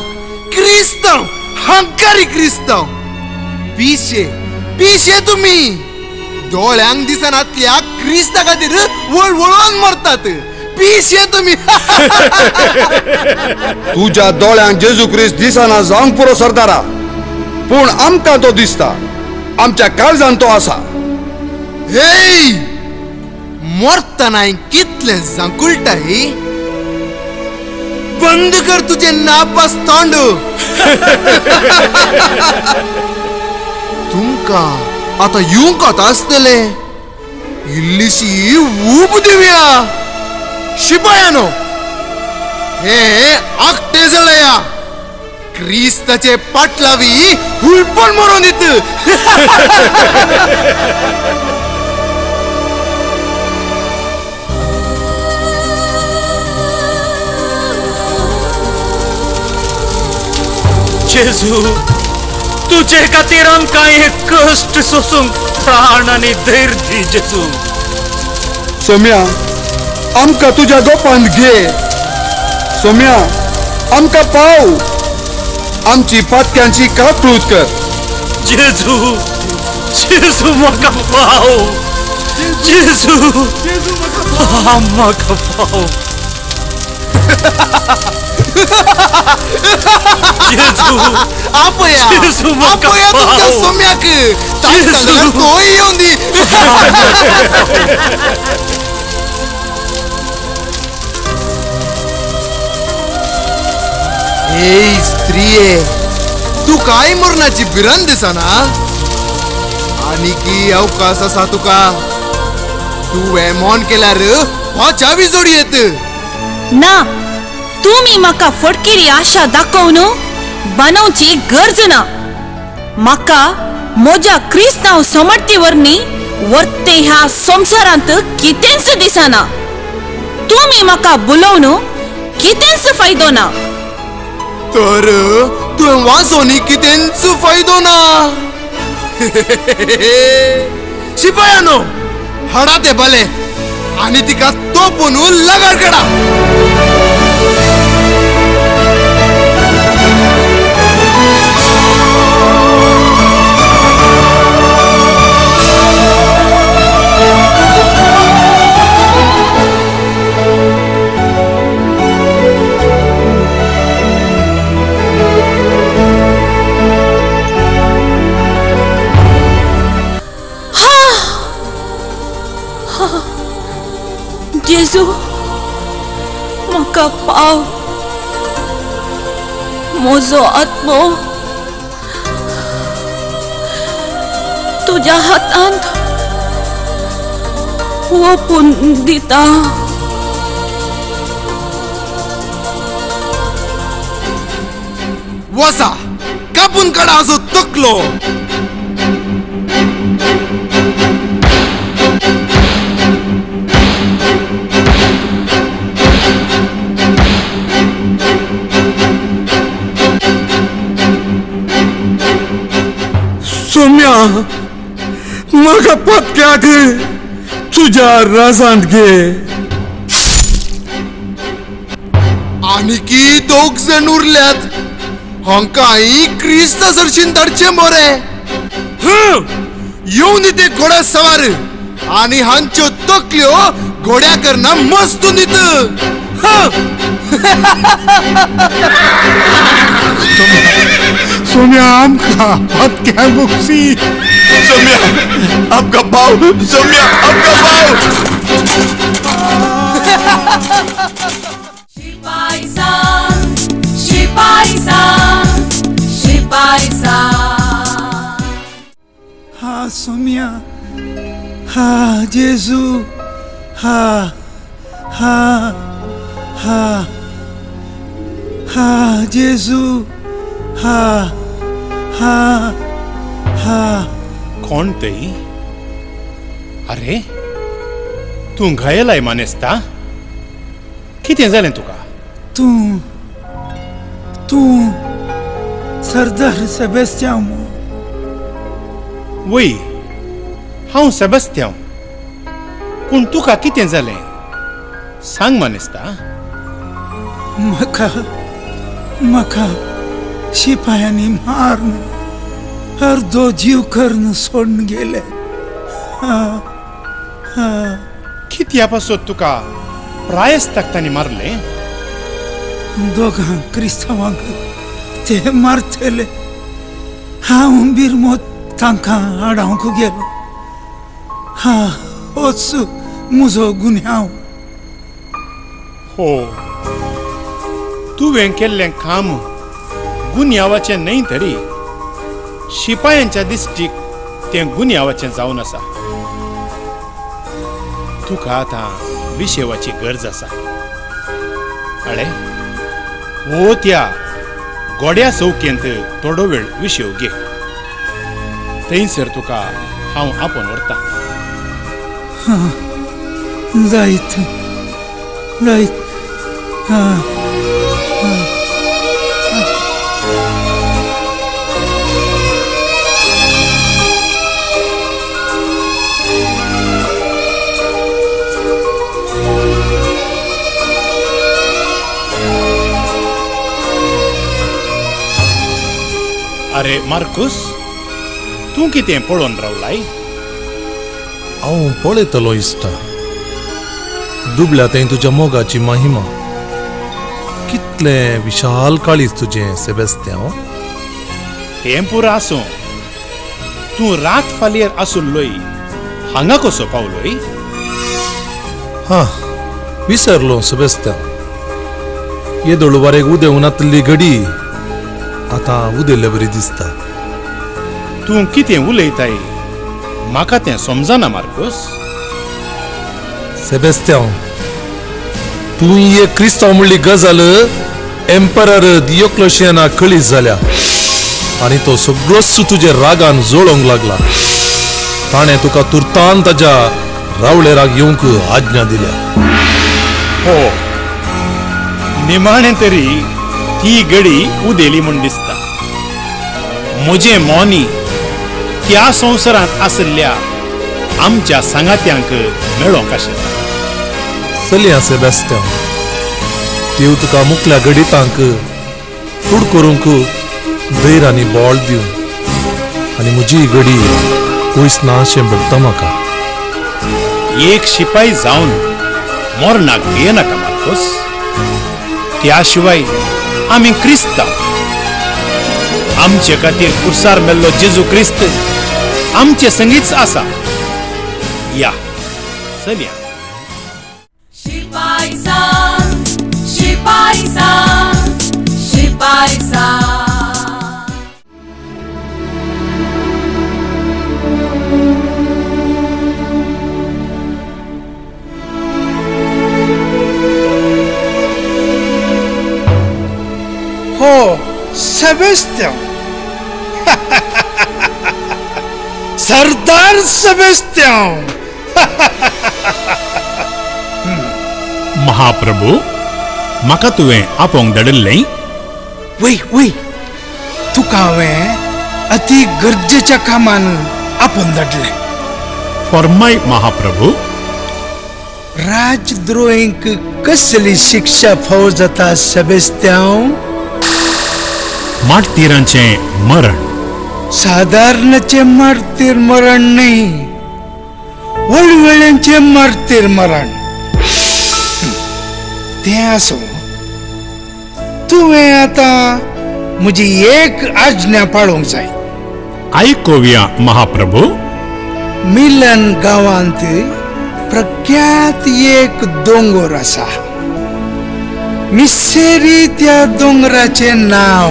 क्रिस्तांव हंकारी क्रिस्तांव. पिशे पिशे तुम्ही दोळ्यांक दिसनातल्या क्रिस्ता खातीर वळवळून मरतात. पिशे तुम्ही. तुझ्या दोळ्यांक जेजू क्रिस्त दिसना जावंक पुरो सरदारा, पूण आमकां तो दिसता. आमच्या काळजान तो आसा. हे मरतना कितले जांकुळटाय. बंद कर तुझे नापास तोंड. तुमका आता येवंक आसतले. इल्लीशी ऊब दिवया. शिपायानो हे आखटे जळया. क्रिस्ताचे पाटलावी हुलपण मरून दित. जेजू तुझे खातीर आमकां हे कष्ट सोसूंक प्राण आनी धैर्य दी. जेजू सोम्या, आमकां तुज्या गोपांत घे. सोम्या, आमकां पाव. आमची पातक्यांची कातूत कर. जेजू जेजू म्हाका पाव. जेजू म्हाका पाव. जेजू आपया जेजू म्हाका आपया तुमच्या पाव. सोम्याक. जेजू तोय येऊन दी. ए स्त्रिये, तू काय मरणाची भिरांत दिसना. आणि की अवकाश असा तुका. तू हे मोन केल्यार पाच्या विजोडी येत. ना, तुम्ही म्हाका फटकेरी आशा दाखोवन बनवची गरज ना. म्हाका म्हज्या क्रिस्तांव समर्थीवरनी वर्ते ह्या संवसारांत कितेंच दिसना. तुम्ही म्हाका बुलोवन कितेंच फायदो ना. तर तुवें वाचोनी कितेंच फायदो ना. शिपायानो हाडा ते भले आणि तिका तोपून लगार काडा. जेजू म्हाका पाव. म्हजो आत्मो तुज्या हातांत ओपून दिता. वसा कापून काढा असो तकलो. सोम्या, म्हाका पत्क्याक तुज्या राजांत घे. आणि की दोग जण उरल्यात. हांकांय क्रिस्त सरशीन धाडचे मोरे. येऊन ते घोड्या सवार आणि हांच्यो तकल्यो घोड्या करना मस्तून दित. सोम्या, आमकां पत्क्या मुक्सी. सोम्या आमकां पाव. सोम्या आमकां पाव. शिपाई सांग, शिपाई सांग, हा जेजू हा हा हा हा जेजू हा हा हा कोण तेई? अरे तू घायलाय मानेस्ता? कितें जालें तुका? तू सरदार सेबेस्टियान वय हांव सेबेस्टियान. पूण तुका कितें जालें सांग मानेस्ता. म्हाका शिपायांनी मारून अर्दो जीव करून सोडून गेले. कित्या पासत तुका प्रायस्तांनी मारले? दोगां क्रिस्तांवांक ते मारतले. हांव बिरमोत तांकां आडावंक गेलो. होच म्हजो गुन्यांव. हो, तुवें केल्लें काम गुन्यांवाचें न्हय तरी शिपायांच्या दिश्टीक तें गुन्यांवाचें जावन आसा. तुका आतां विशेवाची गरज आसा. अळे हो त्या गोड्या चौकेंत थोडो वेळ विशेव घे. थंयसर तुका हांव आपोवन व्हरतां. जायत जायत. अरे मार्कुस, तू कितें पळोवन रावलाय? हांव पळयतलो इश्टा. दुबल्या थंय तुज्या मोगाची महिमा. कितलें विशाल काळीज तुजें सेबेस्तियान. हें पुरो आसूं तूं रात फालियर आसुल्लोय हांगा कसो पावलोय? हा, विसरलो सेबेस्तियान. येदोळ वारेक उदेवून आतली घडी आतां उदेल्ले बरी दिसता. तूं कितें उलयताय म्हाका तें समजना मार्कुस. सेबेस्तियान, तूं ही क्रिस्तांव म्हणली गजाल एम्परर दियोक्लेशियानाक कळीत जाल्या आनी तो सगळोच तुजे रागान जोळोंक लागला. ताणें तुका तुर्तान ताच्या रावळेराक येवंक आज्ञा दिल्या. हो, निमाणें तरी ती घडी उदेली म्हूण दिसता. म्हजें मोनी त्या संवसारांत आसल्या आमच्या सांगात्यांक मेळोंक आशिल्लें. चलया सेबेस्तियान, देव तुका मुखल्या गडितांक फूड करूंक धैर्य आनी बोळ दिवन आनी म्हजी घडी पयस ना अशें भोगता म्हाका. एक शिपाई जावन मरणाक भियेनाका मार्कुस. त्या शिवाय आमी क्रिस्तांव. आमचे खातीर कुर्सार मेल्लो जेजू क्रिस्त आमचे संगीत आसा. या चलया. शिपाई सांग, शिपाई सांग, शिपाई सांग. हो, सेबेस्तियान. सरदार सेबेस्तियान. महाप्रभू, म्हाका तुवें आपोवंक धाडिल्लें? वय तुका हांवें अति गरजेच्या कामान आपोवन धाडलें. फर्माय महाप्रभू. राजद्रोहींक कसली शिक्षा फावो जाता सेबेस्तियान? मार्तिरांचें मरण. सादारणचे मार्तीर मरण न्ही, वळवळ्यांचे मार्तीर मरण. तें आसूं, तुवें आतां म्हजी एक आज्ञा पाळोवंक जाय. आयकोवया महाप्रभू. मिलन गांवांत प्रख्यात एक दोंगर आसा. मिसेरी त्या दोंगराचें नांव.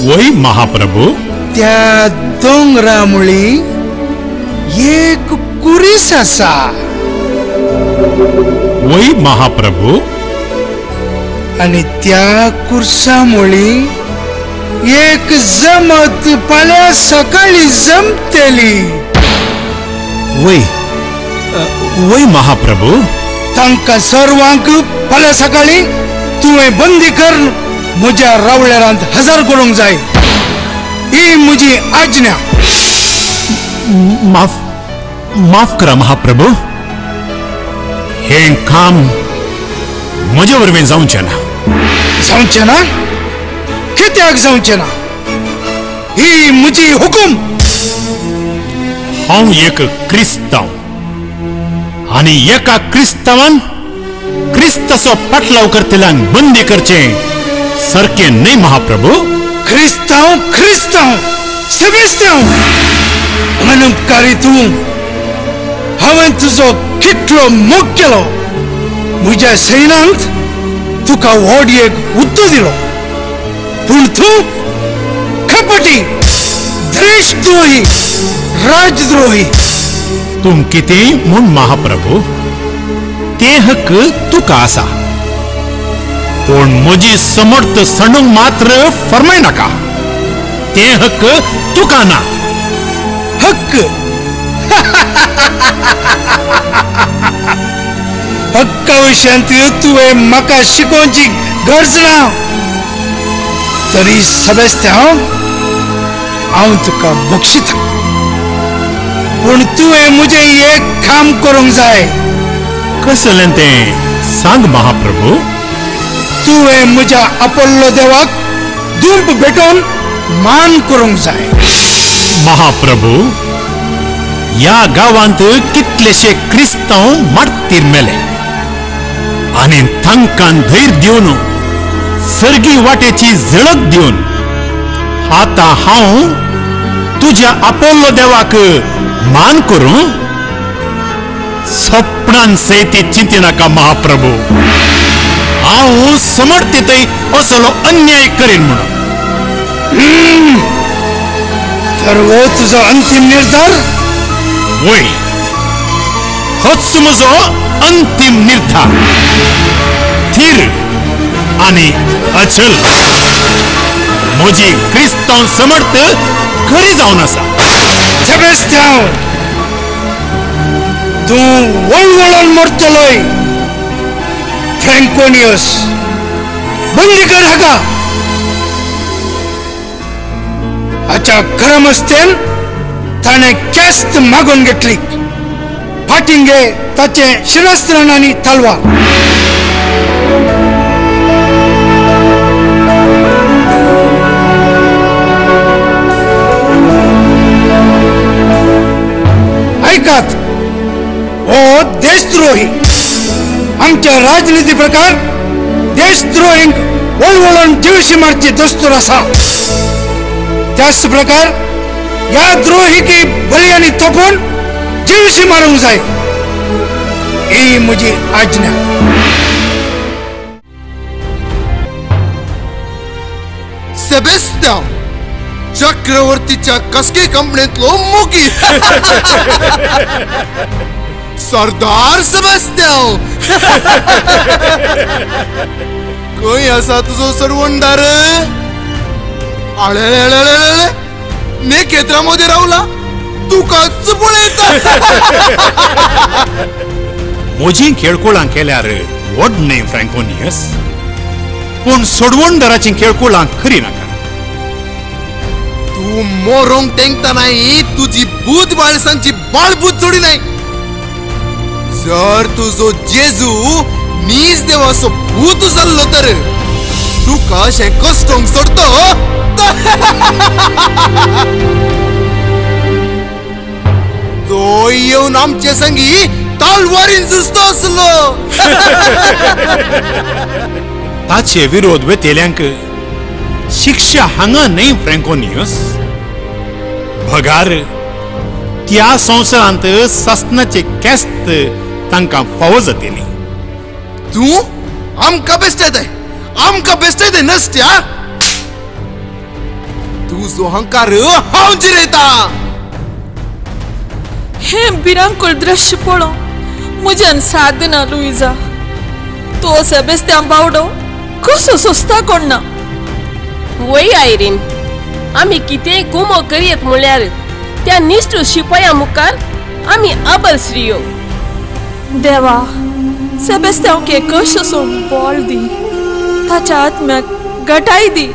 वय महाप्रभू. त्या दोंगरा मुळी एक कुरीस आसा. वय महाप्रभू. आणि त्या कुर्सामुळे एक जमत फाल्यां सकाळी जमतली. वय महाप्रभू. तांकां सर्वांक फाल्यां सकाळी तुवें बंदी कर म्हज्या रावळेरांत हजर करूंक जाय. ही म्हजी आज्ञा. माफ करा महाप्रभू. हे काम म्हजे वरवीं जावचें ना. जावचें ना? कित्याक जावचें ना? ही म्हजी हुकूम. हांव एक क्रिस्तांव आनी एका क्रिस्तावान क्रिस्ताचो पाटलाव करतल्यांक बंदी करचें सारकें न्हय महाप्रभू. क्रिस्तांव सेबेस्तांव, अनंतकारी तूं. हांवें तुजो कितलो मोग केलो. म्हज्या सैन्यांत तुका व्हड हुद्दो दिलो, पूण तूं कपटी, देशद्रोही, राजद्रोही. तूं कितेंय म्हूण महाप्रभू, तें हक्क तुका आसा, पूण म्हजी समर्थ सणूंक मात्र फरमाय नाका. तें हक्क तुका ना. हक्क हक्का विशयांत तुवें म्हाका शिकोवची गरज ना. तरी सेबेस्तांव, हांव तुका बक्षिता, पूण तुवें म्हजें एक काम करूंक जाय. कसलें तें सांग महाप्रभू. तुवें म्हज्या अपोल्लो देवाक धूप भेटोवन मान करूंक जाय. महाप्रभू, ह्या गांवांत कितलेशे क्रिस्तांव मारतीर मेले आनी तांकां धैर्य दिवन सर्गी वाटेची झळक दिवन आतां हांव तुज्या अपोल्लो देवाक मान करूं? सपनान सैती चिंती नाका महाप्रभू. हांव समर्थीतय असलो अन्याय करीन म्हणून. तर हो तुजो अंतिम निर्धार? वय, होच म्हजो अंतिम निर्धार. थीर आनी अचल म्हजी क्रिस्तांव समर्थ खरी जावन आसा. सेबेस्तांव, तूं वळवळोन मरतलोय. फ्रँकोनियस, बंदी कर हाका. हाच्या खरमस्तेन ताणें केस्त मागून घेतली. फाटीं घे ताचें शिरस्त्राण आनी तलवार. ऐकात, हो देशद्रोही. आमच्या राजनीती प्रकार देशद्रोहींक वळवळोन जीवशी मारची दस्तूर आसा. त्याच प्रकार ह्या द्रोहीकी बलयांनी तोपून जीवशी मारूंक जाय. ही म्हजी आज्ञा. सेबेस्तांव, चक्रवर्तीच्या कसके कंपनीतलो मोगी. सरदार सेबेस्तांव. खंय आसा तुजो सरवंडार? आळे ने केत्रामध्ये रावला. तुकाच पळयता. म्हजी खेळकुळां केल्यार व्हड न्हय फ्रँकोनियस, पूण सोडवणदाराची खेळकुळां खरी नाका. तू मोरोंक तेंकता नाही. तुझी भूत बाळसांची बाळभूत सोडी नाही. जर तुझो जेजू नीज देवाचो भूत जाल्लो तर तुका अशें कश्टोंक सोडतो. तो येवन आमचे संगी तालवारीन झुजतो आसलो. ताचे विरोध वेतेल्यांक शिक्षा हांगा न्हय फ्रँकोनियस. भगार त्या संवसारांत सासनाचे केस्त तांकां फावो जातली. तू आमकां बेश्टेताय, आमकां बेश्टेताय नसत्या. तुजो अहंकार हांव जिरयता. हे भिरांकूळ दृश्य पळो म्हज्यान साधना लुईजा तो सेबेस्त्यान बावडो कसो सोंसता कोण ना वय आयरीन आमी कितेंय गुमो करीत म्हळ्यार त्या निश्चूर शिपाया मुखार आमी आबर श्रीयो देवा सेबेस्त्यान के कशो सोड बोल दी ताच्या आत्म्याक गटाय दी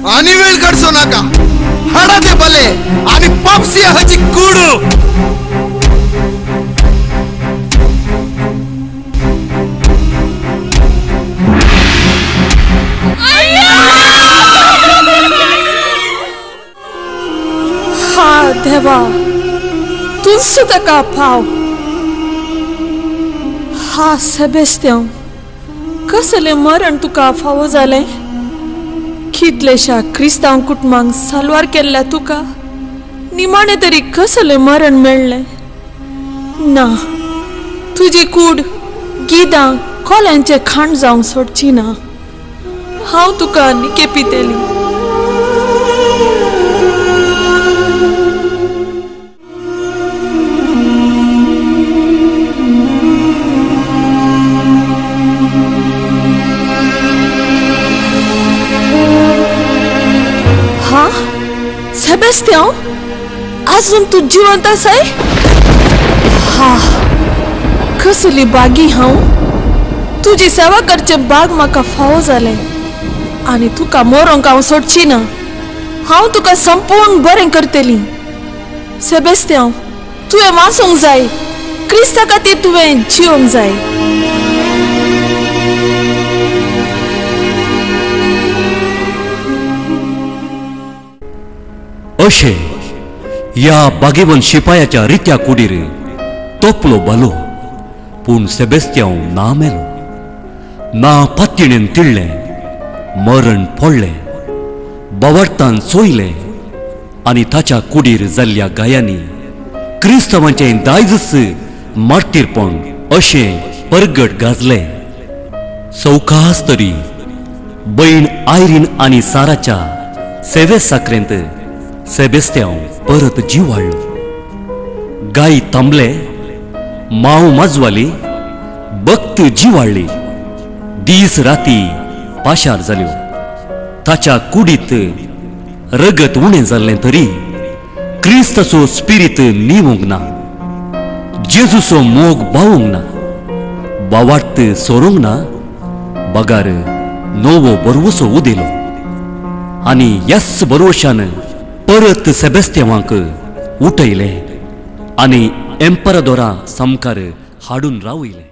आणि वेळ काढसो नाका हाडा ते बले आणि पापसी हाची कुडू हा देवा तूच ताका पाव हा सेबेस्त्यान कसले मरण तुका फावो जालें कितलेशा क्रिस्तांव कुटुंबांक सालवार केल्ल्या तुका निमाणे तरी कसले मरण मेळ्ळें ना तुजी कूड गिदां कोल्यांचे खाण जावंक सोडची ना हांव तुका निके पितेली सेबेस्त्यान अजून तू जिवंत आसाय हा कसली बागी हांव तुजी सेवा करचे बाग म्हाका फावो जालें आनी तुका मरोंक हांव सोडची ना हांव तुका संपूर्ण बरें करतली सेबेस्त्यान तुवें वाचूंक जाय क्रिस्ता खातीर तुवें जिवंक जाय अशे या बागेवन शिपायाच्या रित्या कुडीर तोपलो बालो पूण सेबेस्त्यान ना मेलो ना पातयेन तिळ्ळें मरण पडलें बवाडतान चोयलें आनी ताच्या कुडीर जाल्ल्या गायांनी क्रिस्तवांचें दायजस मार्तीरपण अशें परगट गाजलें सवकास तरी बयण आयरीन आनी साराच्या सेवे साकरेंत सेबेस्त्यान परत जीव हाडलो गाय थांबले माव माजवाली भक्त जिवाळ्ळी दीस राती पाशार जाल्यो ताच्या कुडीत रगत उणें जाल्लें तरी क्रिस्ताचो स्पिरीत निवूंक ना जेजूचो मोग बावूंक ना बावार्थ सोरूंक ना बगार नवो बरवसो उदेलो आनी ह्याच बरवशान परत सेबेस्त्यावांक उठयले आनी एम्परादोरा समकार हाडून रावयले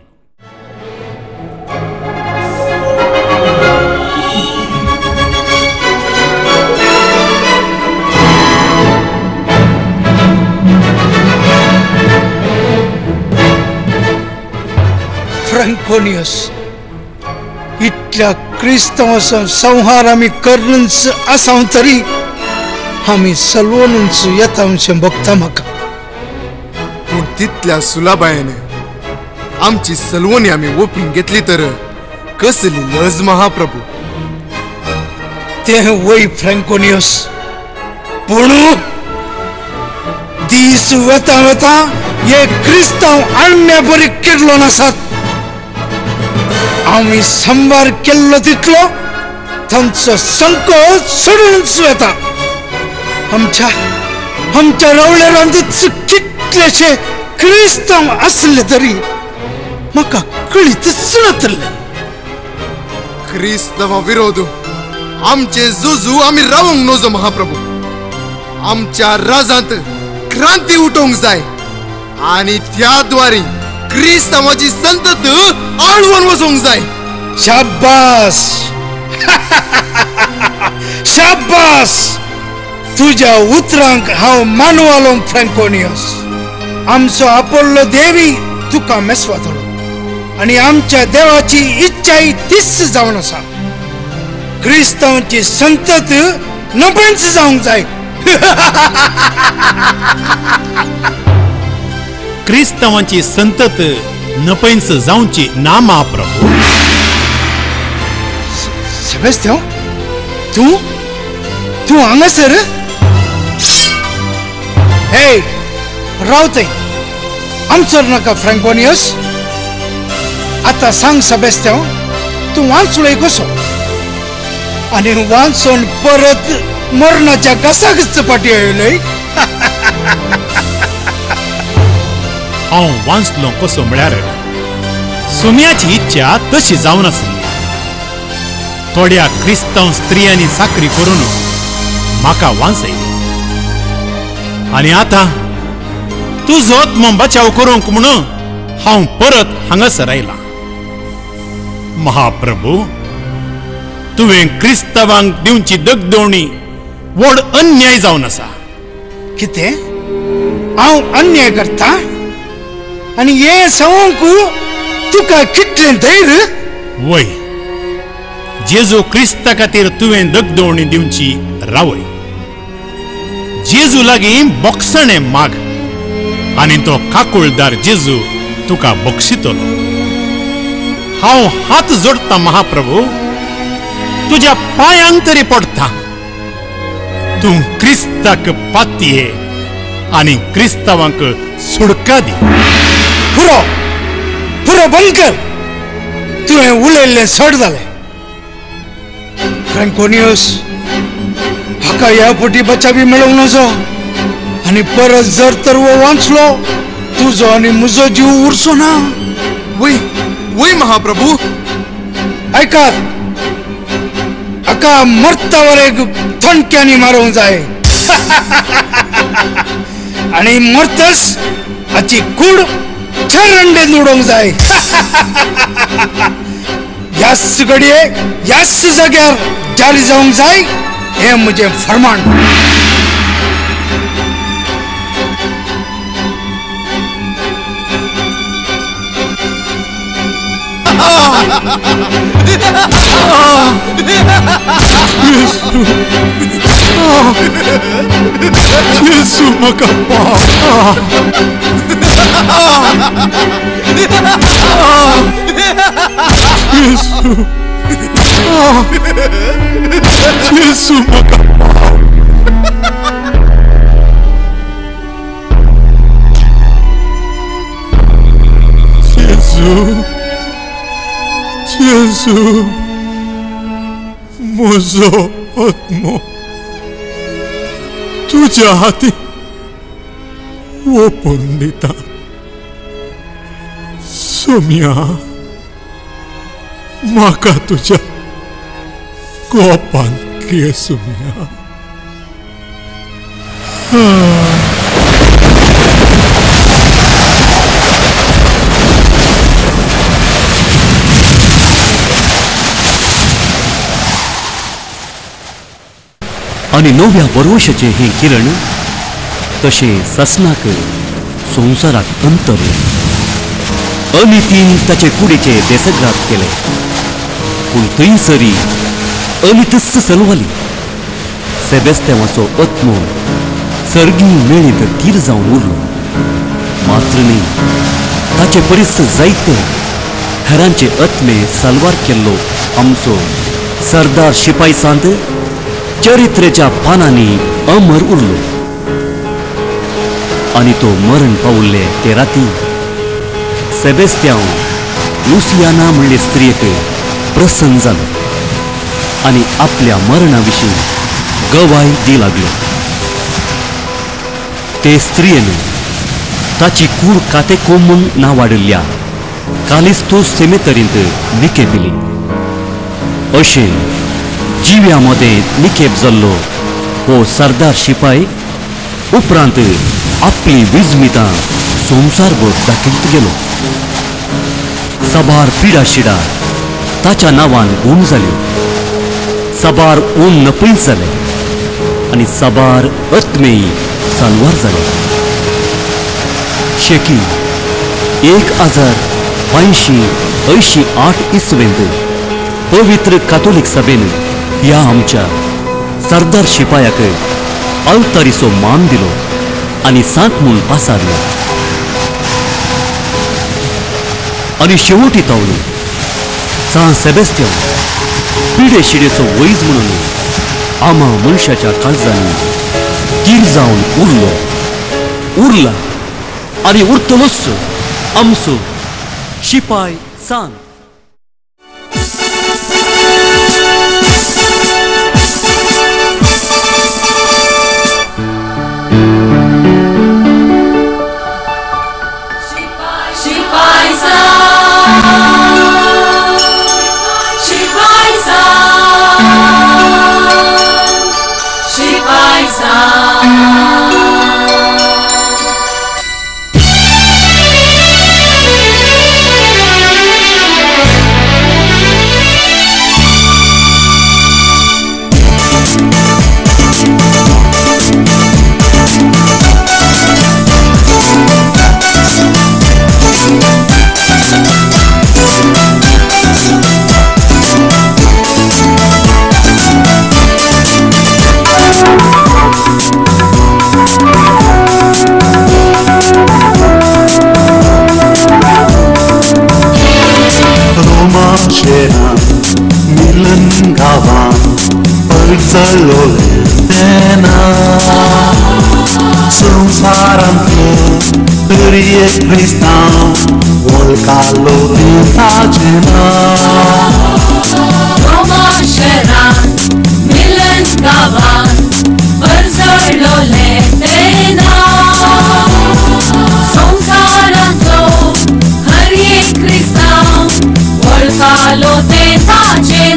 फ्रँकोनियस इतल्या क्रिस्तवाचो संहार आमी करनच आसां तरी आमी सलवनूच येतांशें भोगता म्हाका पूण तितल्या सुलाबायेन आमची सलवणी आमी ओपून घेतली तर कसली लज महाप्रभू तें वय फ्रँकोनियस पूण दीस वता वता हे क्रिस्तांव आण्या बरी किडलो नासात आमी संभार केल्लो तितलो तांचो संकोच सोडूनच वता आमच्या रवळेरांतच कितलेशे क्रिस्तांव आसले तरी म्हाका कळीतच नातले क्रिस्तवा विरोध आमचे जुजू आमी रावंक नजो महाप्रभू आमच्या राजांत क्रांती उठोवंक जाय आणि त्याद्वारे क्रिस्तवाची संतत आळवून वचोवंक जाय शाबास शाबास तुझ्या उतरांक हांव मानवालो फ्रँकोनियस आमचो आपोल्लो देवी तुका मेसवातलो आणि आमच्या देवाची इच्छाय तीच जावन आसा क्रिस्तांवाची संतत नपणच जावंक जाय क्रिस्तवांची संतत नपैंच जावची ना महाप्रभू सेबेस्त्यान तू हांगासर हे रावते आमचर नका फ्रँकोनियस आता सांग सेबॅस्टियन तू वाचलोय कसो आणि वाचून परत मरणाच्या कसाकच पाठी आयलोय हांव वाचलो कसो म्हळ्यार सुम्याची इच्छा तशी जावन आसली थोड्या क्रिस्तांव स्त्रियांनी साकरी करून म्हाका वाचयली आणि आता तुजो आत्मो बचाव करूंक म्हणून हांव परत हांगासर आयला महाप्रभू तुवें क्रिस्तावांक दिवची दगदवणी व्हड अन्याय जावन आसा कितें हांव अन्याय करता आणि हे सांगूंक तुका कितलें धैर्य वय जेजू क्रिस्ता खातीर तुवें दगदवणी दिवची रावय जेजू लागीं बोगसणें माग आनी तो काकुळदार जेजू तुका बक्षितलो हांव हात जोडता महाप्रभू तुज्या पांयांक तरी पडटा तूं क्रिस्ताक पातये आनी क्रिस्तावांक सुडका दी पुरो पुरो बंद कर तुवें उलयल्लें चड जालें फ्रँकोनियस हाका ह्या फावटी बचावी मेळोंक नजो आनी परत जर तर वो वाचलो तुजो आनी म्हजो जीव उरचो ना वय वय महाप्रभू ऐकात हाका मरता वरेक थणक्यांनी मारूंक जाय आनी मरतस हाची कूड छरंडेन उडोवंक जाय ह्याच घडये ह्याच जाग्यार जारी जावंक जाय हें म्हजें फर्माण Yesu म्हाका Yesu म्हाका Jezu म्हजो आत्मो तुज्या हाती ओपून दिता सोम्या म्हाका तुज्या कोपान घे सोम्या आणि नव्या बरोवशाचे हे किरण तशे ससनाक संवसाराक अंतर अनितीन ताचे कुडीचे देसग्रात केले पूण थंयसरी अनितच चलवाली सेबॅस्टियनाचो आत्मो सर्गी मेळीत तीर जावन उरलो मात्र न्ही ताचे परिस जायते हेरांचे आत्मे सालवार केल्लो आमचो सरदार शिपाई सांत चरित्रेच्या पानांनी अमर उरलो आणि तो मरण पावल्ले ते राती सेबॅस्टियन लुसियाना म्हणले स्त्रियेक प्रसन्न जालो आणि आपल्या मरणाविशीं गवाय दी लागलो ते स्त्रियेन ताची कूड कातेकोमून नांवाडिल्ल्या कालिस्तो सेमेतरींत निकेपिली अशें जिव्यामध्ये निखेप जाल्लो हो सरदार शिपाई उपरांत आपली विजमितां संवसारभर दाखयत गेलो सबार पिडाशिडा ताच्या नांवान गूण जाल्यो सबार ऊन नपयस जाले आनी सबार आत्मेय सालवार जाले शेकी 1588 इसवेंत पवित्र कातोलीक सभेन ह्या आमच्या सरदार शिपायाक अल्तारीचो मान दिलो आनी सांत म्हूण पासारलो आनी शेवटी तावलो सान सेबॅस्टियन पिडे शिडेचो वैज म्हणून आमा मनशाच्या काळजांनी तीर जावन उरलो उरला आनी उरतलोच आमचो शिपाय सांत. मिलन गावां परचलो तेना संसारांतलो तरी एक क्रिस्तांव वळखालो ताचें रोमा शहरांत मिलन गावांत परचलोले तेना संसारांतलो हर एक क्रिस्तांव वळखालो ते ताचें